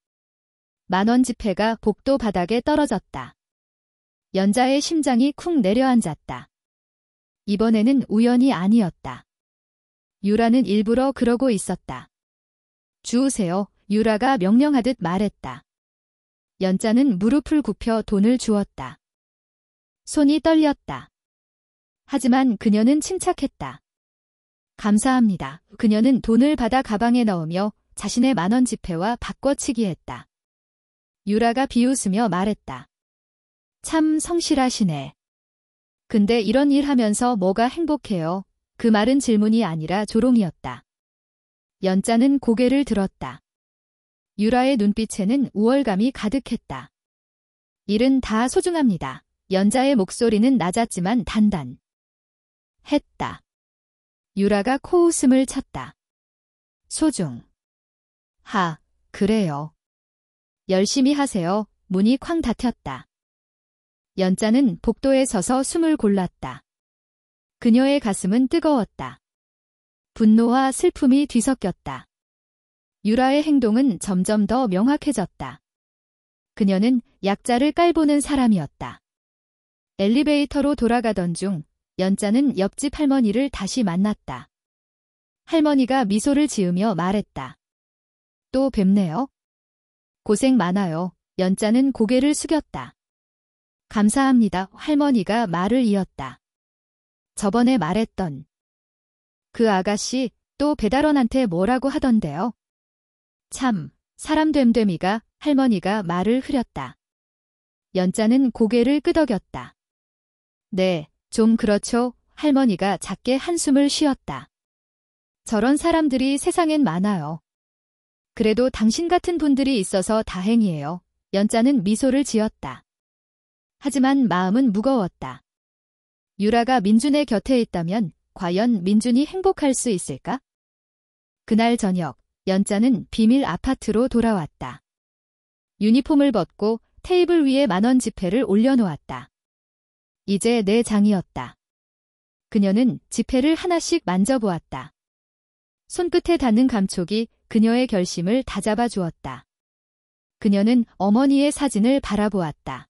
A: 10,000원 지폐가 복도 바닥에 떨어졌다. 연자의 심장이 쿵 내려앉았다. 이번에는 우연이 아니었다. 유라는 일부러 그러고 있었다. 주우세요. 유라가 명령하듯 말했다. 연자는 무릎을 굽혀 돈을 주었다. 손이 떨렸다. 하지만 그녀는 침착했다. 감사합니다. 그녀는 돈을 받아 가방에 넣으며 자신의 10,000원 지폐와 바꿔치기 했다. 유라가 비웃으며 말했다. 참 성실하시네. 근데 이런 일 하면서 뭐가 행복해요? 그 말은 질문이 아니라 조롱이었다. 연자는 고개를 들었다. 유라의 눈빛에는 우월감이 가득했다. 일은 다 소중합니다. 연자의 목소리는 낮았지만 단단했다. 유라가 코웃음을 쳤다. 그래요. 열심히 하세요. 문이 쾅 닫혔다. 연자는 복도에 서서 숨을 골랐다. 그녀의 가슴은 뜨거웠다. 분노와 슬픔이 뒤섞였다. 유라의 행동은 점점 더 명확해졌다. 그녀는 약자를 깔보는 사람이었다. 엘리베이터로 돌아가던 중 연자는 옆집 할머니를 다시 만났다. 할머니가 미소를 지으며 말했다. 또 뵙네요. 고생 많아요. 연자는 고개를 숙였다. 감사합니다. 할머니가 말을 이었다. 저번에 말했던 그 아가씨 또 배달원한테 뭐라고 하던데요. 참, 사람 됨됨이가. 할머니가 말을 흐렸다. 연자는 고개를 끄덕였다. 네, 좀 그렇죠. 할머니가 작게 한숨을 쉬었다. 저런 사람들이 세상엔 많아요. 그래도 당신 같은 분들이 있어서 다행이에요. 연자는 미소를 지었다. 하지만 마음은 무거웠다. 유라가 민준의 곁에 있다면 과연 민준이 행복할 수 있을까? 그날 저녁, 연자는 비밀 아파트로 돌아왔다. 유니폼을 벗고 테이블 위에 10,000원 지폐를 올려놓았다. 이제 내 장이었다. 그녀는 지폐를 하나씩 만져보았다. 손끝에 닿는 감촉이 그녀의 결심을 다잡아 주었다. 그녀는 어머니의 사진을 바라보았다.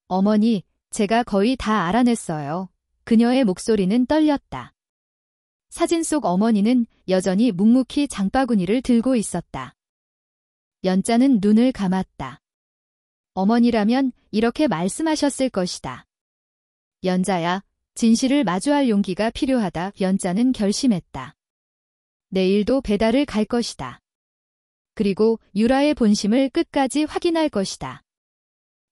A: 어머니, 제가 거의 다 알아냈어요. 그녀의 목소리는 떨렸다. 사진 속 어머니는 여전히 묵묵히 장바구니를 들고 있었다. 연자는 눈을 감았다. 어머니라면 이렇게 말씀하셨을 것이다. 연자야, 진실을 마주할 용기가 필요하다. 연자는 결심했다. 내일도 배달을 갈 것이다. 그리고 유라의 본심을 끝까지 확인할 것이다.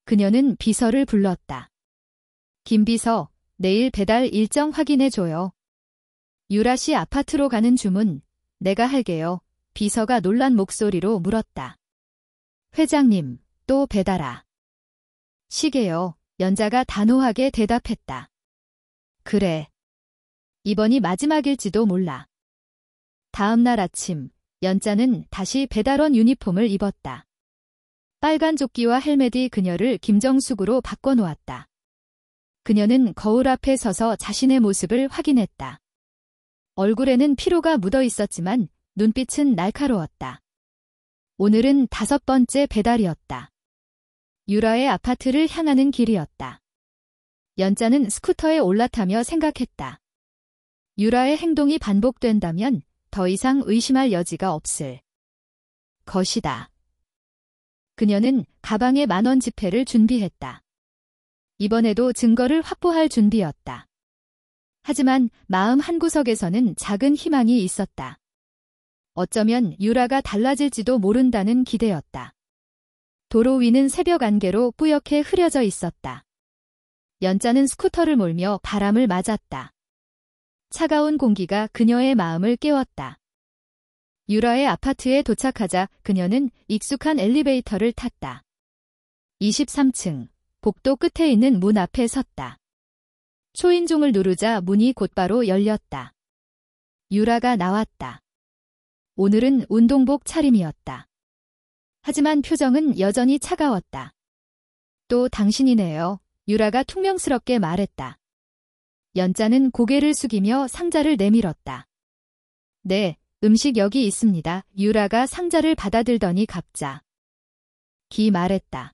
A: 그녀는 비서를 불렀다. 김 비서, 내일 배달 일정 확인해줘요. 유라 씨 아파트로 가는 주문, 내가 할게요. 비서가 놀란 목소리로 물었다. 회장님, 또 배달아. 시계요. 연자가 단호하게 대답했다. 그래. 이번이 마지막일지도 몰라. 다음 날 아침, 연자는 다시 배달원 유니폼을 입었다. 빨간 조끼와 헬멧이 그녀를 김정숙으로 바꿔놓았다. 그녀는 거울 앞에 서서 자신의 모습을 확인했다. 얼굴에는 피로가 묻어 있었지만 눈빛은 날카로웠다. 오늘은 5번째 배달이었다. 유라의 아파트를 향하는 길이었다. 연자는 스쿠터에 올라타며 생각했다. 유라의 행동이 반복된다면 더 이상 의심할 여지가 없을 것이다. 그녀는 가방에 10,000원 지폐를 준비했다. 이번에도 증거를 확보할 준비였다. 하지만 마음 한구석에서는 작은 희망이 있었다. 어쩌면 유라가 달라질지도 모른다는 기대였다. 도로 위는 새벽 안개로 뿌옇게 흐려져 있었다. 연자는 스쿠터를 몰며 바람을 맞았다. 차가운 공기가 그녀의 마음을 깨웠다. 유라의 아파트에 도착하자 그녀는 익숙한 엘리베이터를 탔다. 23층, 복도 끝에 있는 문 앞에 섰다. 초인종을 누르자 문이 곧바로 열렸다. 유라가 나왔다. 오늘은 운동복 차림이었다. 하지만 표정은 여전히 차가웠다. 또 당신이네요. 유라가 퉁명스럽게 말했다. 연자는 고개를 숙이며 상자를 내밀었다. 네, 음식 여기 있습니다. 유라가 상자를 받아들더니 갑자. 기 말했다.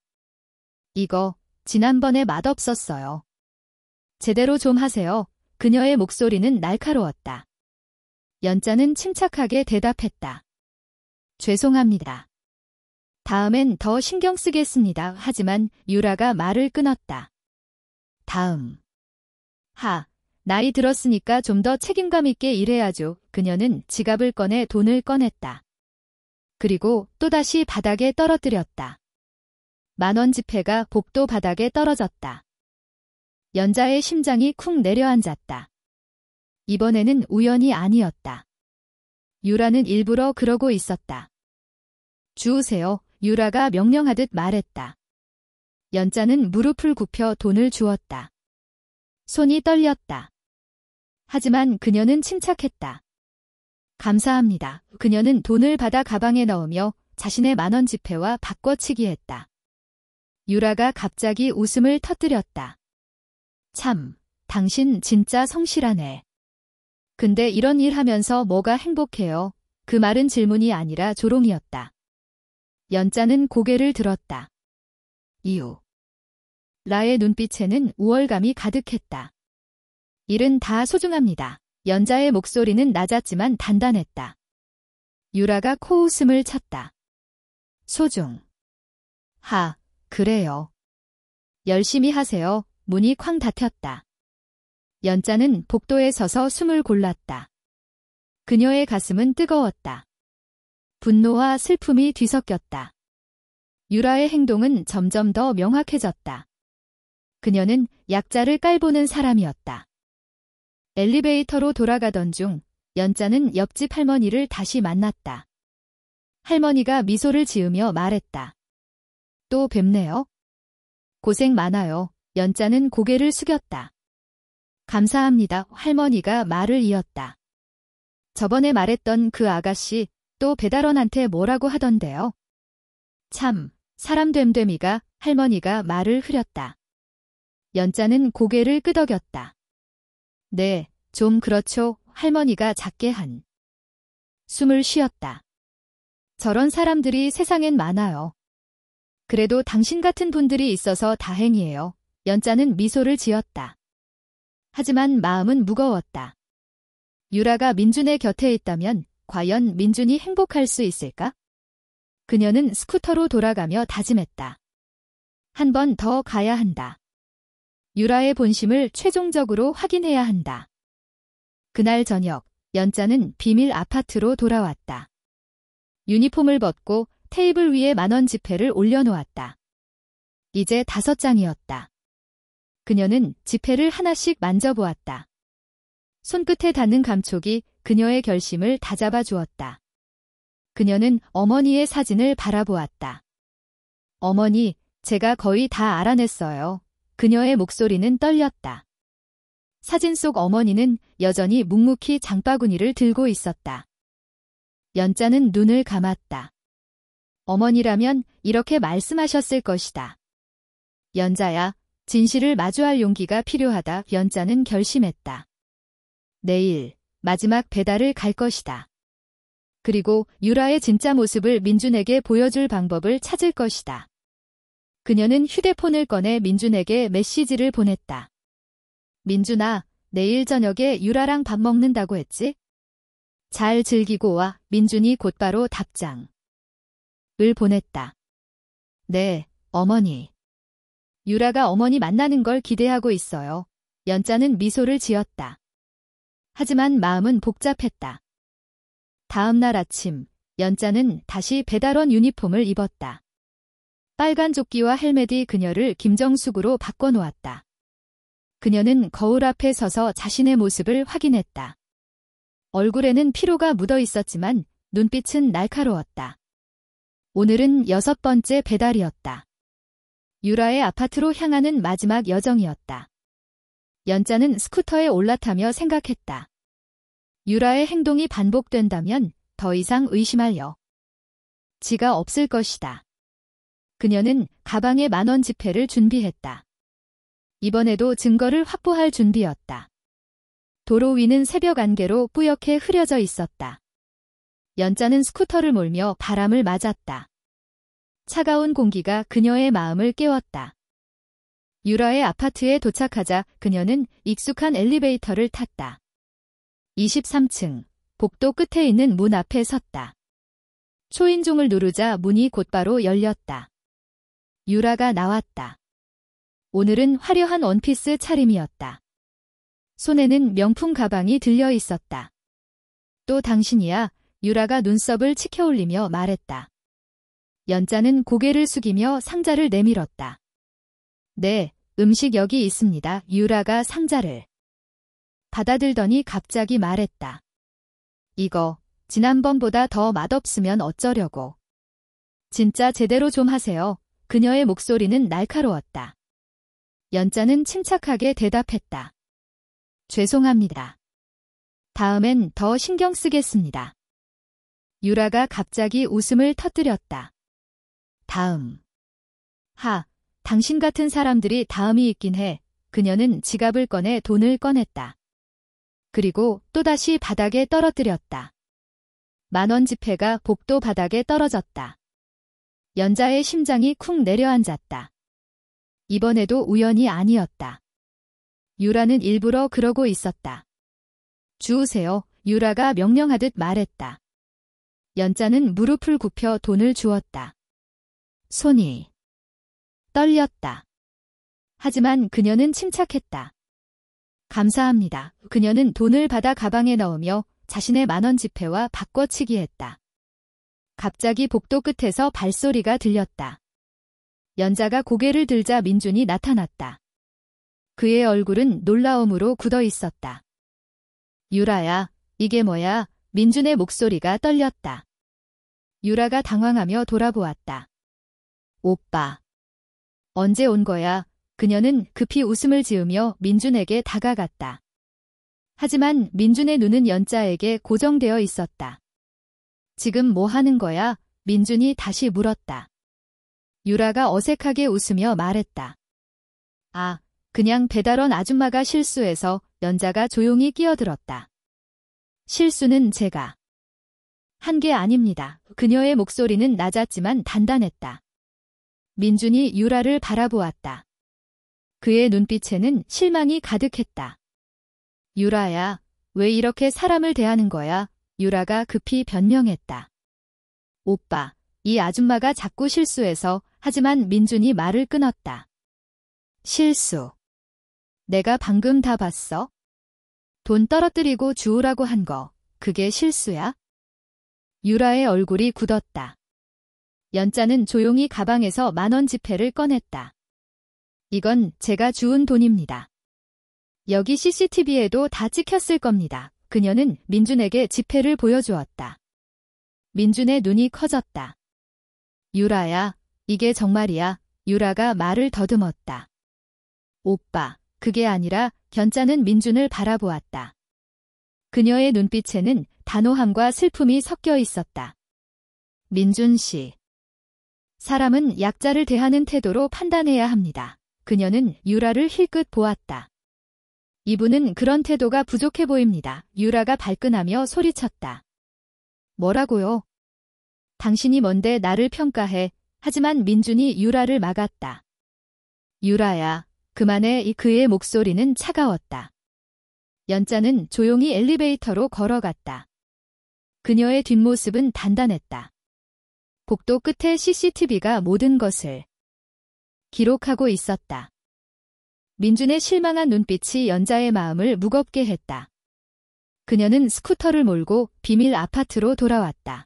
A: 이거 지난번에 맛없었어요. 제대로 좀 하세요. 그녀의 목소리는 날카로웠다. 연자는 침착하게 대답했다. 죄송합니다. 다음엔 더 신경 쓰겠습니다. 하지만 유라가 말을 끊었다. 다음. 나이 들었으니까 좀 더 책임감 있게 일해야죠. 그녀는 지갑을 꺼내 돈을 꺼냈다. 그리고 또다시 바닥에 떨어뜨렸다. 10,000원 지폐가 복도 바닥에 떨어졌다. 연자의 심장이 쿵 내려앉았다. 이번에는 우연이 아니었다. 유라는 일부러 그러고 있었다. 주우세요. 유라가 명령하듯 말했다. 연자는 무릎을 굽혀 돈을 주었다. 손이 떨렸다. 하지만 그녀는 침착했다. 감사합니다. 그녀는 돈을 받아 가방에 넣으며 자신의 10,000원 지폐와 바꿔치기 했다. 유라가 갑자기 웃음을 터뜨렸다. 참, 당신 진짜 성실하네. 근데 이런 일 하면서 뭐가 행복해요? 그 말은 질문이 아니라 조롱이었다. 연자는 고개를 들었다. 이유. 라의 눈빛에는 우월감이 가득했다. 일은 다 소중합니다. 연자의 목소리는 낮았지만 단단했다. 유라가 코웃음을 쳤다. 소중. 그래요. 열심히 하세요. 문이 쾅 닫혔다. 연자는 복도에 서서 숨을 골랐다. 그녀의 가슴은 뜨거웠다. 분노와 슬픔이 뒤섞였다. 유라의 행동은 점점 더 명확해졌다. 그녀는 약자를 깔보는 사람이었다. 엘리베이터로 돌아가던 중 연자는 옆집 할머니를 다시 만났다. 할머니가 미소를 지으며 말했다. 또 뵙네요. 고생 많아요. 연자는 고개를 숙였다. 감사합니다. 할머니가 말을 이었다. 저번에 말했던 그 아가씨 또 배달원한테 뭐라고 하던데요. 참, 사람 됨됨이가. 할머니가 말을 흐렸다. 연자는 고개를 끄덕였다. 네, 좀 그렇죠. 할머니가 작게 한 숨을 쉬었다. 저런 사람들이 세상엔 많아요. 그래도 당신 같은 분들이 있어서 다행이에요. 연자는 미소를 지었다. 하지만 마음은 무거웠다. 유라가 민준의 곁에 있다면 과연 민준이 행복할 수 있을까? 그녀는 스쿠터로 돌아가며 다짐했다. 한 번 더 가야 한다. 유라의 본심을 최종적으로 확인해야 한다. 그날 저녁, 연자는 비밀 아파트로 돌아왔다. 유니폼을 벗고 테이블 위에 10,000원 지폐를 올려놓았다. 이제 5장이었다. 그녀는 지폐를 하나씩 만져보았다. 손끝에 닿는 감촉이 그녀의 결심을 다잡아 주었다. 그녀는 어머니의 사진을 바라보았다. 어머니, 제가 거의 다 알아냈어요. 그녀의 목소리는 떨렸다. 사진 속 어머니는 여전히 묵묵히 장바구니를 들고 있었다. 연자는 눈을 감았다. 어머니라면 이렇게 말씀하셨을 것이다. 연자야, 진실을 마주할 용기가 필요하다. 연자는 결심했다. 내일 마지막 배달을 갈 것이다. 그리고 유라의 진짜 모습을 민준에게 보여줄 방법을 찾을 것이다. 그녀는 휴대폰을 꺼내 민준에게 메시지를 보냈다. 민준아, 내일 저녁에 유라랑 밥 먹는다고 했지? 잘 즐기고 와. 민준이 곧바로 답장을 보냈다. 네, 어머니. 유라가 어머니 만나는 걸 기대하고 있어요. 연자는 미소를 지었다. 하지만 마음은 복잡했다. 다음 날 아침, 연자는 다시 배달원 유니폼을 입었다. 빨간 조끼와 헬멧이 그녀를 김정숙으로 바꿔놓았다. 그녀는 거울 앞에 서서 자신의 모습을 확인했다. 얼굴에는 피로가 묻어 있었지만 눈빛은 날카로웠다. 오늘은 6번째 배달이었다. 유라의 아파트로 향하는 마지막 여정이었다. 연자는 스쿠터에 올라타며 생각했다. 유라의 행동이 반복된다면 더 이상 의심할 여지가 없을 것이다. 그녀는 가방에 10,000원 지폐를 준비했다. 이번에도 증거를 확보할 준비였다. 도로 위는 새벽 안개로 뿌옇게 흐려져 있었다. 연자는 스쿠터를 몰며 바람을 맞았다. 차가운 공기가 그녀의 마음을 깨웠다. 유라의 아파트에 도착하자 그녀는 익숙한 엘리베이터를 탔다. 23층, 복도 끝에 있는 문 앞에 섰다. 초인종을 누르자 문이 곧바로 열렸다. 유라가 나왔다. 오늘은 화려한 원피스 차림이었다. 손에는 명품 가방이 들려 있었다. 또 당신이야? 유라가 눈썹을 치켜올리며 말했다. 연자는 고개를 숙이며 상자를 내밀었다. 네, 음식 여기 있습니다. 유라가 상자를 받아들더니 갑자기 말했다. 이거 지난번보다 더 맛없으면 어쩌려고. 진짜 제대로 좀 하세요. 그녀의 목소리는 날카로웠다. 연자는 침착하게 대답했다. 죄송합니다. 다음엔 더 신경 쓰겠습니다. 유라가 갑자기 웃음을 터뜨렸다. 다음. 당신 같은 사람들이 다음이 있긴 해. 그녀는 지갑을 꺼내 돈을 꺼냈다. 그리고 또다시 바닥에 떨어뜨렸다. 10,000원 지폐가 복도 바닥에 떨어졌다. 연자의 심장이 쿵 내려앉았다. 이번에도 우연이 아니었다. 유라는 일부러 그러고 있었다. 주우세요. 유라가 명령하듯 말했다. 연자는 무릎을 굽혀 돈을 주었다. 손이 떨렸다. 하지만 그녀는 침착했다. 감사합니다. 그녀는 돈을 받아 가방에 넣으며 자신의 10,000원 지폐와 바꿔치기 했다. 갑자기 복도 끝에서 발소리가 들렸다. 연자가 고개를 들자 민준이 나타났다. 그의 얼굴은 놀라움으로 굳어 있었다. 유라야, 이게 뭐야? 민준의 목소리가 떨렸다. 유라가 당황하며 돌아보았다. 오빠. 언제 온 거야? 그녀는 급히 웃음을 지으며 민준에게 다가갔다. 하지만 민준의 눈은 연자에게 고정되어 있었다. 지금 뭐 하는 거야? 민준이 다시 물었다. 유라가 어색하게 웃으며 말했다. 그냥 배달원 아줌마가 실수해서. 연자가 조용히 끼어들었다. 실수는 제가 한 게 아닙니다. 그녀의 목소리는 낮았지만 단단했다. 민준이 유라를 바라보았다. 그의 눈빛에는 실망이 가득했다. 유라야, 왜 이렇게 사람을 대하는 거야? 유라가 급히 변명했다. 오빠, 이 아줌마가 자꾸 실수해서. 하지만 민준이 말을 끊었다. 실수. 내가 방금 다 봤어? 돈 떨어뜨리고 주우라고 한 거, 그게 실수야? 유라의 얼굴이 굳었다. 연자는 조용히 가방에서 10,000원 지폐를 꺼냈다. 이건 제가 주운 돈입니다. 여기 CCTV에도 다 찍혔을 겁니다. 그녀는 민준에게 지폐를 보여주었다. 민준의 눈이 커졌다. 유라야, 이게 정말이야? 유라가 말을 더듬었다. 오빠, 그게 아니라. 연자는 민준을 바라보았다. 그녀의 눈빛에는 단호함과 슬픔이 섞여 있었다. 민준 씨. 사람은 약자를 대하는 태도로 판단해야 합니다. 그녀는 유라를 힐끗 보았다. 이분은 그런 태도가 부족해 보입니다. 유라가 발끈하며 소리쳤다. 뭐라고요? 당신이 뭔데 나를 평가해. 하지만 민준이 유라를 막았다. 유라야. 그만해. 그의 목소리는 차가웠다. 연자는 조용히 엘리베이터로 걸어갔다. 그녀의 뒷모습은 단단했다. 복도 끝에 CCTV가 모든 것을 기록하고 있었다. 민준의 실망한 눈빛이 연자의 마음을 무겁게 했다. 그녀는 스쿠터를 몰고 비밀 아파트로 돌아왔다.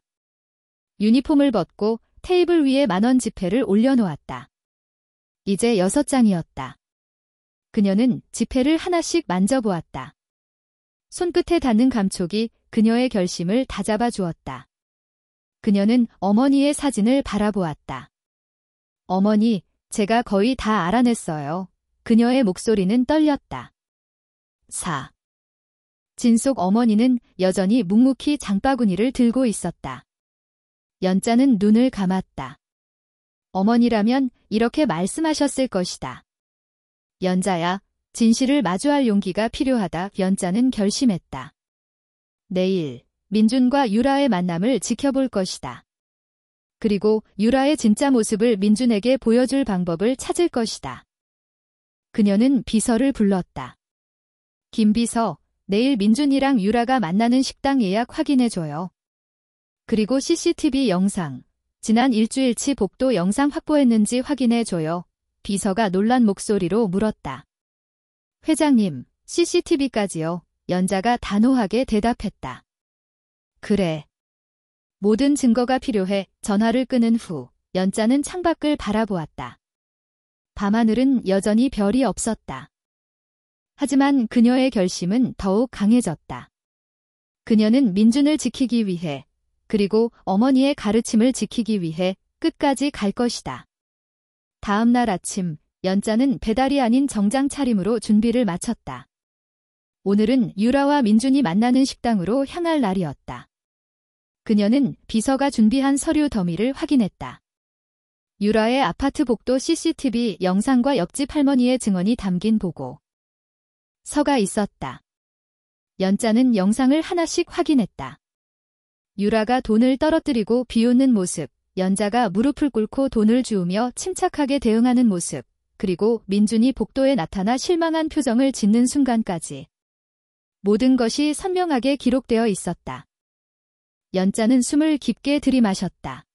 A: 유니폼을 벗고 테이블 위에 10,000원 지폐를 올려놓았다. 이제 6장이었다. 그녀는 지폐를 하나씩 만져보았다. 손끝에 닿는 감촉이 그녀의 결심을 다잡아 주었다. 그녀는 어머니의 사진을 바라보았다. 어머니, 제가 거의 다 알아냈어요. 그녀의 목소리는 떨렸다. 4. 진속 어머니는 여전히 묵묵히 장바구니를 들고 있었다. 연자는 눈을 감았다. 어머니라면 이렇게 말씀하셨을 것이다. 연자야, 진실을 마주할 용기가 필요하다. 연자는 결심했다. 내일 민준과 유라의 만남을 지켜볼 것이다. 그리고 유라의 진짜 모습을 민준에게 보여줄 방법을 찾을 것이다. 그녀는 비서를 불렀다. 김 비서, 내일 민준이랑 유라가 만나는 식당 예약 확인해줘요. 그리고 CCTV 영상, 지난 일주일치 복도 영상 확보했는지 확인해줘요. 비서가 놀란 목소리로 물었다. 회장님, CCTV까지요. 연자가 단호하게 대답했다. 그래. 모든 증거가 필요해. 전화를 끊은 후 연자는 창밖을 바라보았다. 밤하늘은 여전히 별이 없었다. 하지만 그녀의 결심은 더욱 강해졌다. 그녀는 민준을 지키기 위해, 그리고 어머니의 가르침을 지키기 위해 끝까지 갈 것이다. 다음 날 아침, 연자는 배달이 아닌 정장 차림으로 준비를 마쳤다. 오늘은 유라와 민준이 만나는 식당으로 향할 날이었다. 그녀는 비서가 준비한 서류 더미를 확인했다. 유라의 아파트 복도 CCTV 영상과 옆집 할머니의 증언이 담긴 보고 서가 있었다. 연자는 영상을 하나씩 확인했다. 유라가 돈을 떨어뜨리고 비웃는 모습, 연자가 무릎을 꿇고 돈을 주우며 침착하게 대응하는 모습, 그리고 민준이 복도에 나타나 실망한 표정을 짓는 순간까지. 모든 것이 선명하게 기록되어 있었다. 연자는 숨을 깊게 들이마셨다.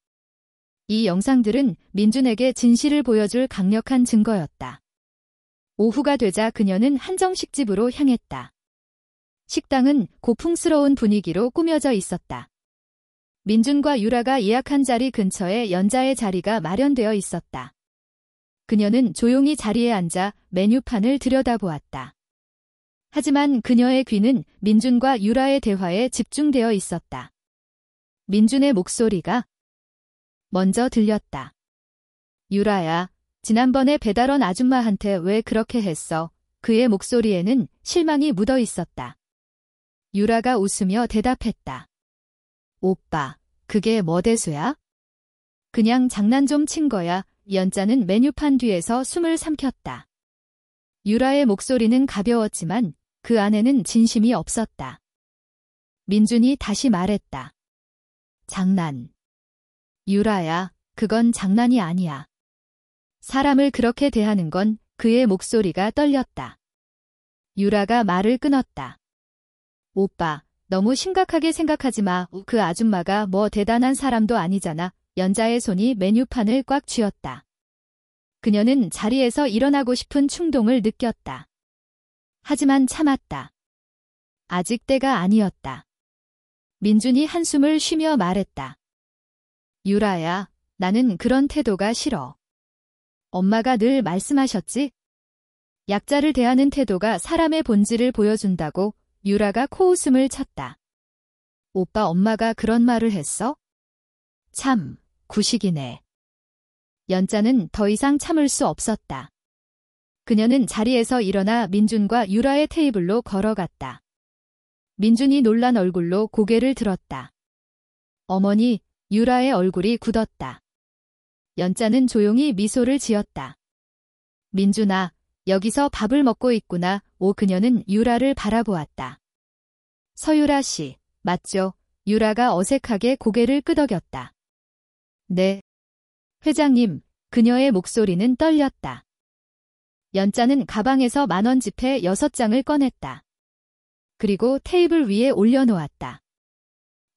A: 이 영상들은 민준에게 진실을 보여줄 강력한 증거였다. 오후가 되자 그녀는 한정식집으로 향했다. 식당은 고풍스러운 분위기로 꾸며져 있었다. 민준과 유라가 예약한 자리 근처에 연자의 자리가 마련되어 있었다. 그녀는 조용히 자리에 앉아 메뉴판을 들여다보았다. 하지만 그녀의 귀는 민준과 유라의 대화에 집중되어 있었다. 민준의 목소리가 먼저 들렸다. 유라야, 지난번에 배달원 아줌마한테 왜 그렇게 했어? 그의 목소리에는 실망이 묻어 있었다. 유라가 웃으며 대답했다. 오빠, 그게 뭐 대수야? 그냥 장난 좀 친 거야. 연자는 메뉴판 뒤에서 숨을 삼켰다. 유라의 목소리는 가벼웠지만 그 안에는 진심이 없었다. 민준이 다시 말했다. 장난. 유라야, 그건 장난이 아니야. 사람을 그렇게 대하는 건. 그의 목소리가 떨렸다. 유라가 말을 끊었다. 오빠, 너무 심각하게 생각하지 마. 그 아줌마가 뭐 대단한 사람도 아니잖아. 연자의 손이 메뉴판을 꽉 쥐었다. 그녀는 자리에서 일어나고 싶은 충동을 느꼈다. 하지만 참았다. 아직 때가 아니었다. 민준이 한숨을 쉬며 말했다. 유라야, 나는 그런 태도가 싫어. 엄마가 늘 말씀하셨지? 약자를 대하는 태도가 사람의 본질을 보여준다고. 유라가 코웃음을 쳤다. 오빠, 엄마가 그런 말을 했어? 참, 구식이네. 연자는 더 이상 참을 수 없었다. 그녀는 자리에서 일어나 민준과 유라의 테이블로 걸어갔다. 민준이 놀란 얼굴로 고개를 들었다. 어머니, 유라의 얼굴이 굳었다. 연자는 조용히 미소를 지었다. 민준아, 여기서 밥을 먹고 있구나. 그녀는 유라를 바라보았다. 서유라 씨, 맞죠? 유라가 어색하게 고개를 끄덕였다. 네. 회장님, 그녀의 목소리는 떨렸다. 연자는 가방에서 만원 지폐 6장을 꺼냈다. 그리고 테이블 위에 올려놓았다.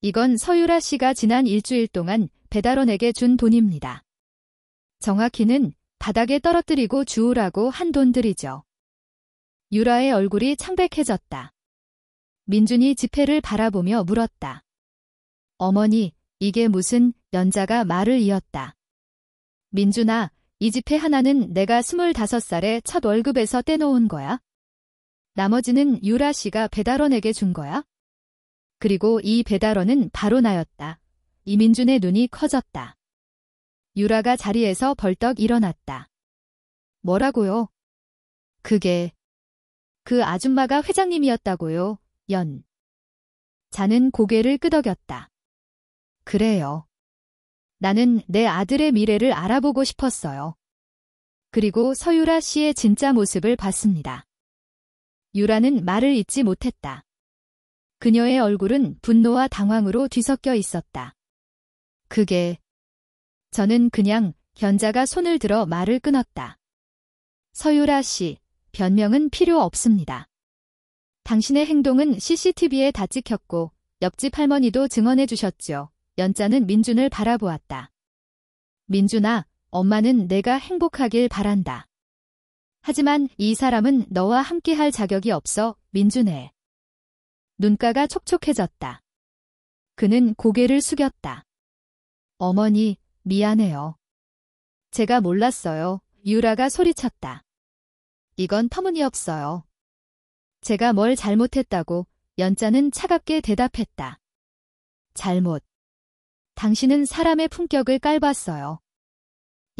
A: 이건 서유라 씨가 지난 일주일 동안 배달원에게 준 돈입니다. 정확히는 바닥에 떨어뜨리고 주우라고 한 돈들이죠. 유라의 얼굴이 창백해졌다. 민준이 지폐를 바라보며 물었다. 어머니, 이게 무슨? 연자가 말을 이었다. 민준아, 이 지폐 하나는 내가 25살에 첫 월급에서 떼놓은 거야. 나머지는 유라 씨가 배달원에게 준 거야. 그리고 이 배달원은 바로 나였다. 이민준의 눈이 커졌다. 유라가 자리에서 벌떡 일어났다. 뭐라고요? 그게 그 아줌마가 회장님이었다고요. 자는 고개를 끄덕였다. 그래요. 나는 내 아들의 미래를 알아보고 싶었어요. 그리고 서유라 씨의 진짜 모습을 봤습니다. 유라는 말을 잇지 못했다. 그녀의 얼굴은 분노와 당황으로 뒤섞여 있었다. 저는 그냥 견자가 손을 들어 말을 끊었다. 서유라 씨, 변명은 필요 없습니다. 당신의 행동은 CCTV에 다 찍혔고 옆집 할머니도 증언해 주셨죠. 연자는 민준을 바라보았다. 민준아, 엄마는 내가 행복하길 바란다. 하지만 이 사람은 너와 함께할 자격이 없어, 민준의. 눈가가 촉촉해졌다. 그는 고개를 숙였다. 어머니, 미안해요. 제가 몰랐어요. 유라가 소리쳤다. 이건 터무니없어요. 제가 뭘 잘못했다고 연자는 차갑게 대답했다. 잘못. 당신은 사람의 품격을 깔봤어요.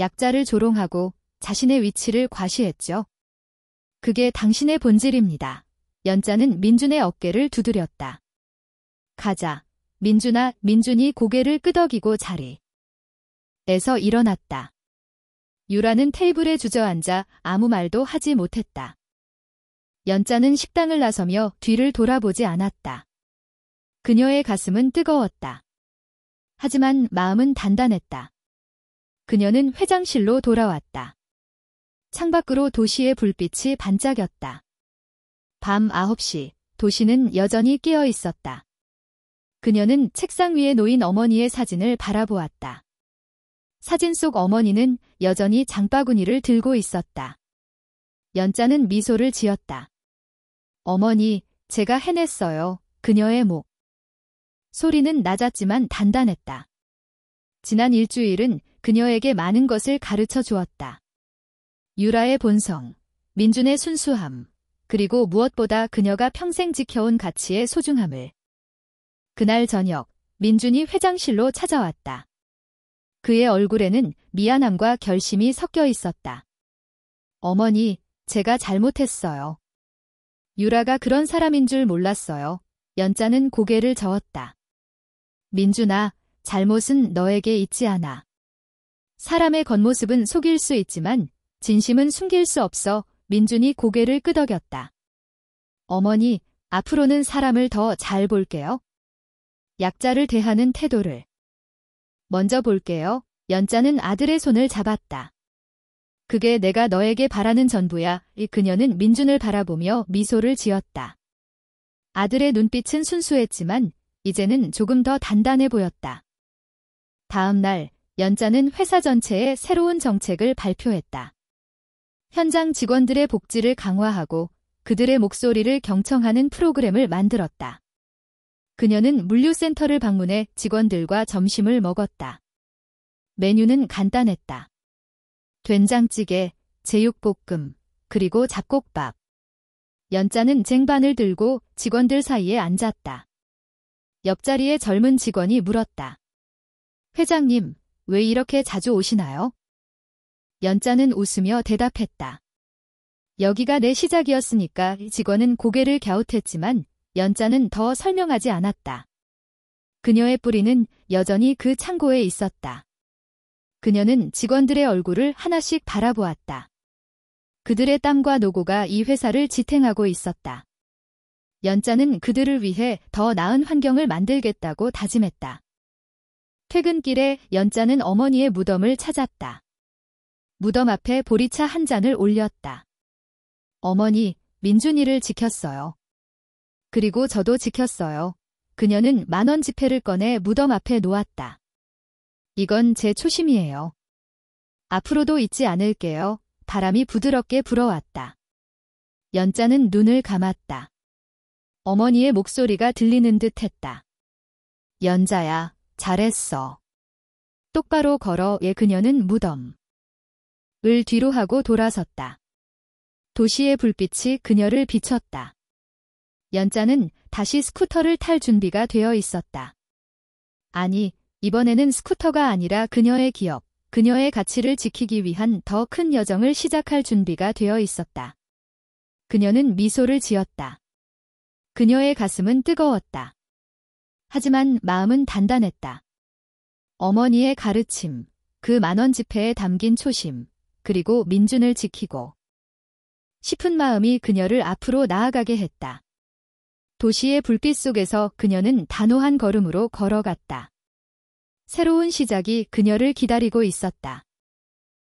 A: 약자를 조롱하고 자신의 위치를 과시했죠. 그게 당신의 본질입니다. 연자는 민준의 어깨를 두드렸다. 가자. 민준이 고개를 끄덕이고 자리에서 일어났다. 유라는 테이블에 주저앉아 아무 말도 하지 못했다. 연자는 식당을 나서며 뒤를 돌아보지 않았다. 그녀의 가슴은 뜨거웠다. 하지만 마음은 단단했다. 그녀는 회장실로 돌아왔다. 창밖으로 도시의 불빛이 반짝였다. 밤 9시, 도시는 여전히 깨어 있었다. 그녀는 책상 위에 놓인 어머니의 사진을 바라보았다. 사진 속 어머니는 여전히 장바구니를 들고 있었다. 연자는 미소를 지었다. 어머니, 제가 해냈어요. 그녀의 목 소리는 낮았지만 단단했다. 지난 일주일은 그녀에게 많은 것을 가르쳐 주었다. 유라의 본성, 민준의 순수함, 그리고 무엇보다 그녀가 평생 지켜온 가치의 소중함을. 그날 저녁, 민준이 회장실로 찾아왔다. 그의 얼굴에는 미안함과 결심이 섞여 있었다. 어머니, 제가 잘못했어요. 유라가 그런 사람인 줄 몰랐어요. 연자는 고개를 저었다. 민준아, 잘못은 너에게 있지 않아. 사람의 겉모습은 속일 수 있지만 진심은 숨길 수 없어. 민준이 고개를 끄덕였다. 어머니, 앞으로는 사람을 더 잘 볼게요. 약자를 대하는 태도를. 먼저 볼게요. 연자는 아들의 손을 잡았다. 그게 내가 너에게 바라는 전부야. 그녀는 민준을 바라보며 미소를 지었다. 아들의 눈빛은 순수했지만 이제는 조금 더 단단해 보였다. 다음 날, 연자는 회사 전체에 새로운 정책을 발표했다. 현장 직원들의 복지를 강화하고 그들의 목소리를 경청하는 프로그램을 만들었다. 그녀는 물류센터를 방문해 직원들과 점심을 먹었다. 메뉴는 간단했다. 된장찌개, 제육볶음, 그리고 잡곡밥. 연자는 쟁반을 들고 직원들 사이에 앉았다. 옆자리에 젊은 직원이 물었다. 회장님, 왜 이렇게 자주 오시나요? 연자는 웃으며 대답했다. 여기가 내 시작이었으니까. 직원은 고개를 갸웃했지만 연자는 더 설명하지 않았다. 그녀의 뿌리는 여전히 그 창고에 있었다. 그녀는 직원들의 얼굴을 하나씩 바라보았다. 그들의 땀과 노고가 이 회사를 지탱하고 있었다. 연자는 그들을 위해 더 나은 환경을 만들겠다고 다짐했다. 퇴근길에 연자는 어머니의 무덤을 찾았다. 무덤 앞에 보리차 한 잔을 올렸다. 어머니, 민준이를 지켰어요. 그리고 저도 지켰어요. 그녀는 10,000원 지폐를 꺼내 무덤 앞에 놓았다. 이건 제 초심이에요. 앞으로도 잊지 않을게요. 바람이 부드럽게 불어왔다. 연자는 눈을 감았다. 어머니의 목소리가 들리는 듯 했다. 연자야, 잘했어. 똑바로 걸어. 그녀는 무덤을 뒤로 하고 돌아섰다. 도시의 불빛이 그녀를 비췄다. 연자는 다시 스쿠터를 탈 준비가 되어 있었다. 아니, 이번에는 스쿠터가 아니라 그녀의 기억, 그녀의 가치를 지키기 위한 더 큰 여정을 시작할 준비가 되어 있었다. 그녀는 미소를 지었다. 그녀의 가슴은 뜨거웠다. 하지만 마음은 단단했다. 어머니의 가르침, 그 10,000원 지폐에 담긴 초심, 그리고 민준을 지키고 싶은 마음이 그녀를 앞으로 나아가게 했다. 도시의 불빛 속에서 그녀는 단호한 걸음으로 걸어갔다. 새로운 시작이 그녀를 기다리고 있었다.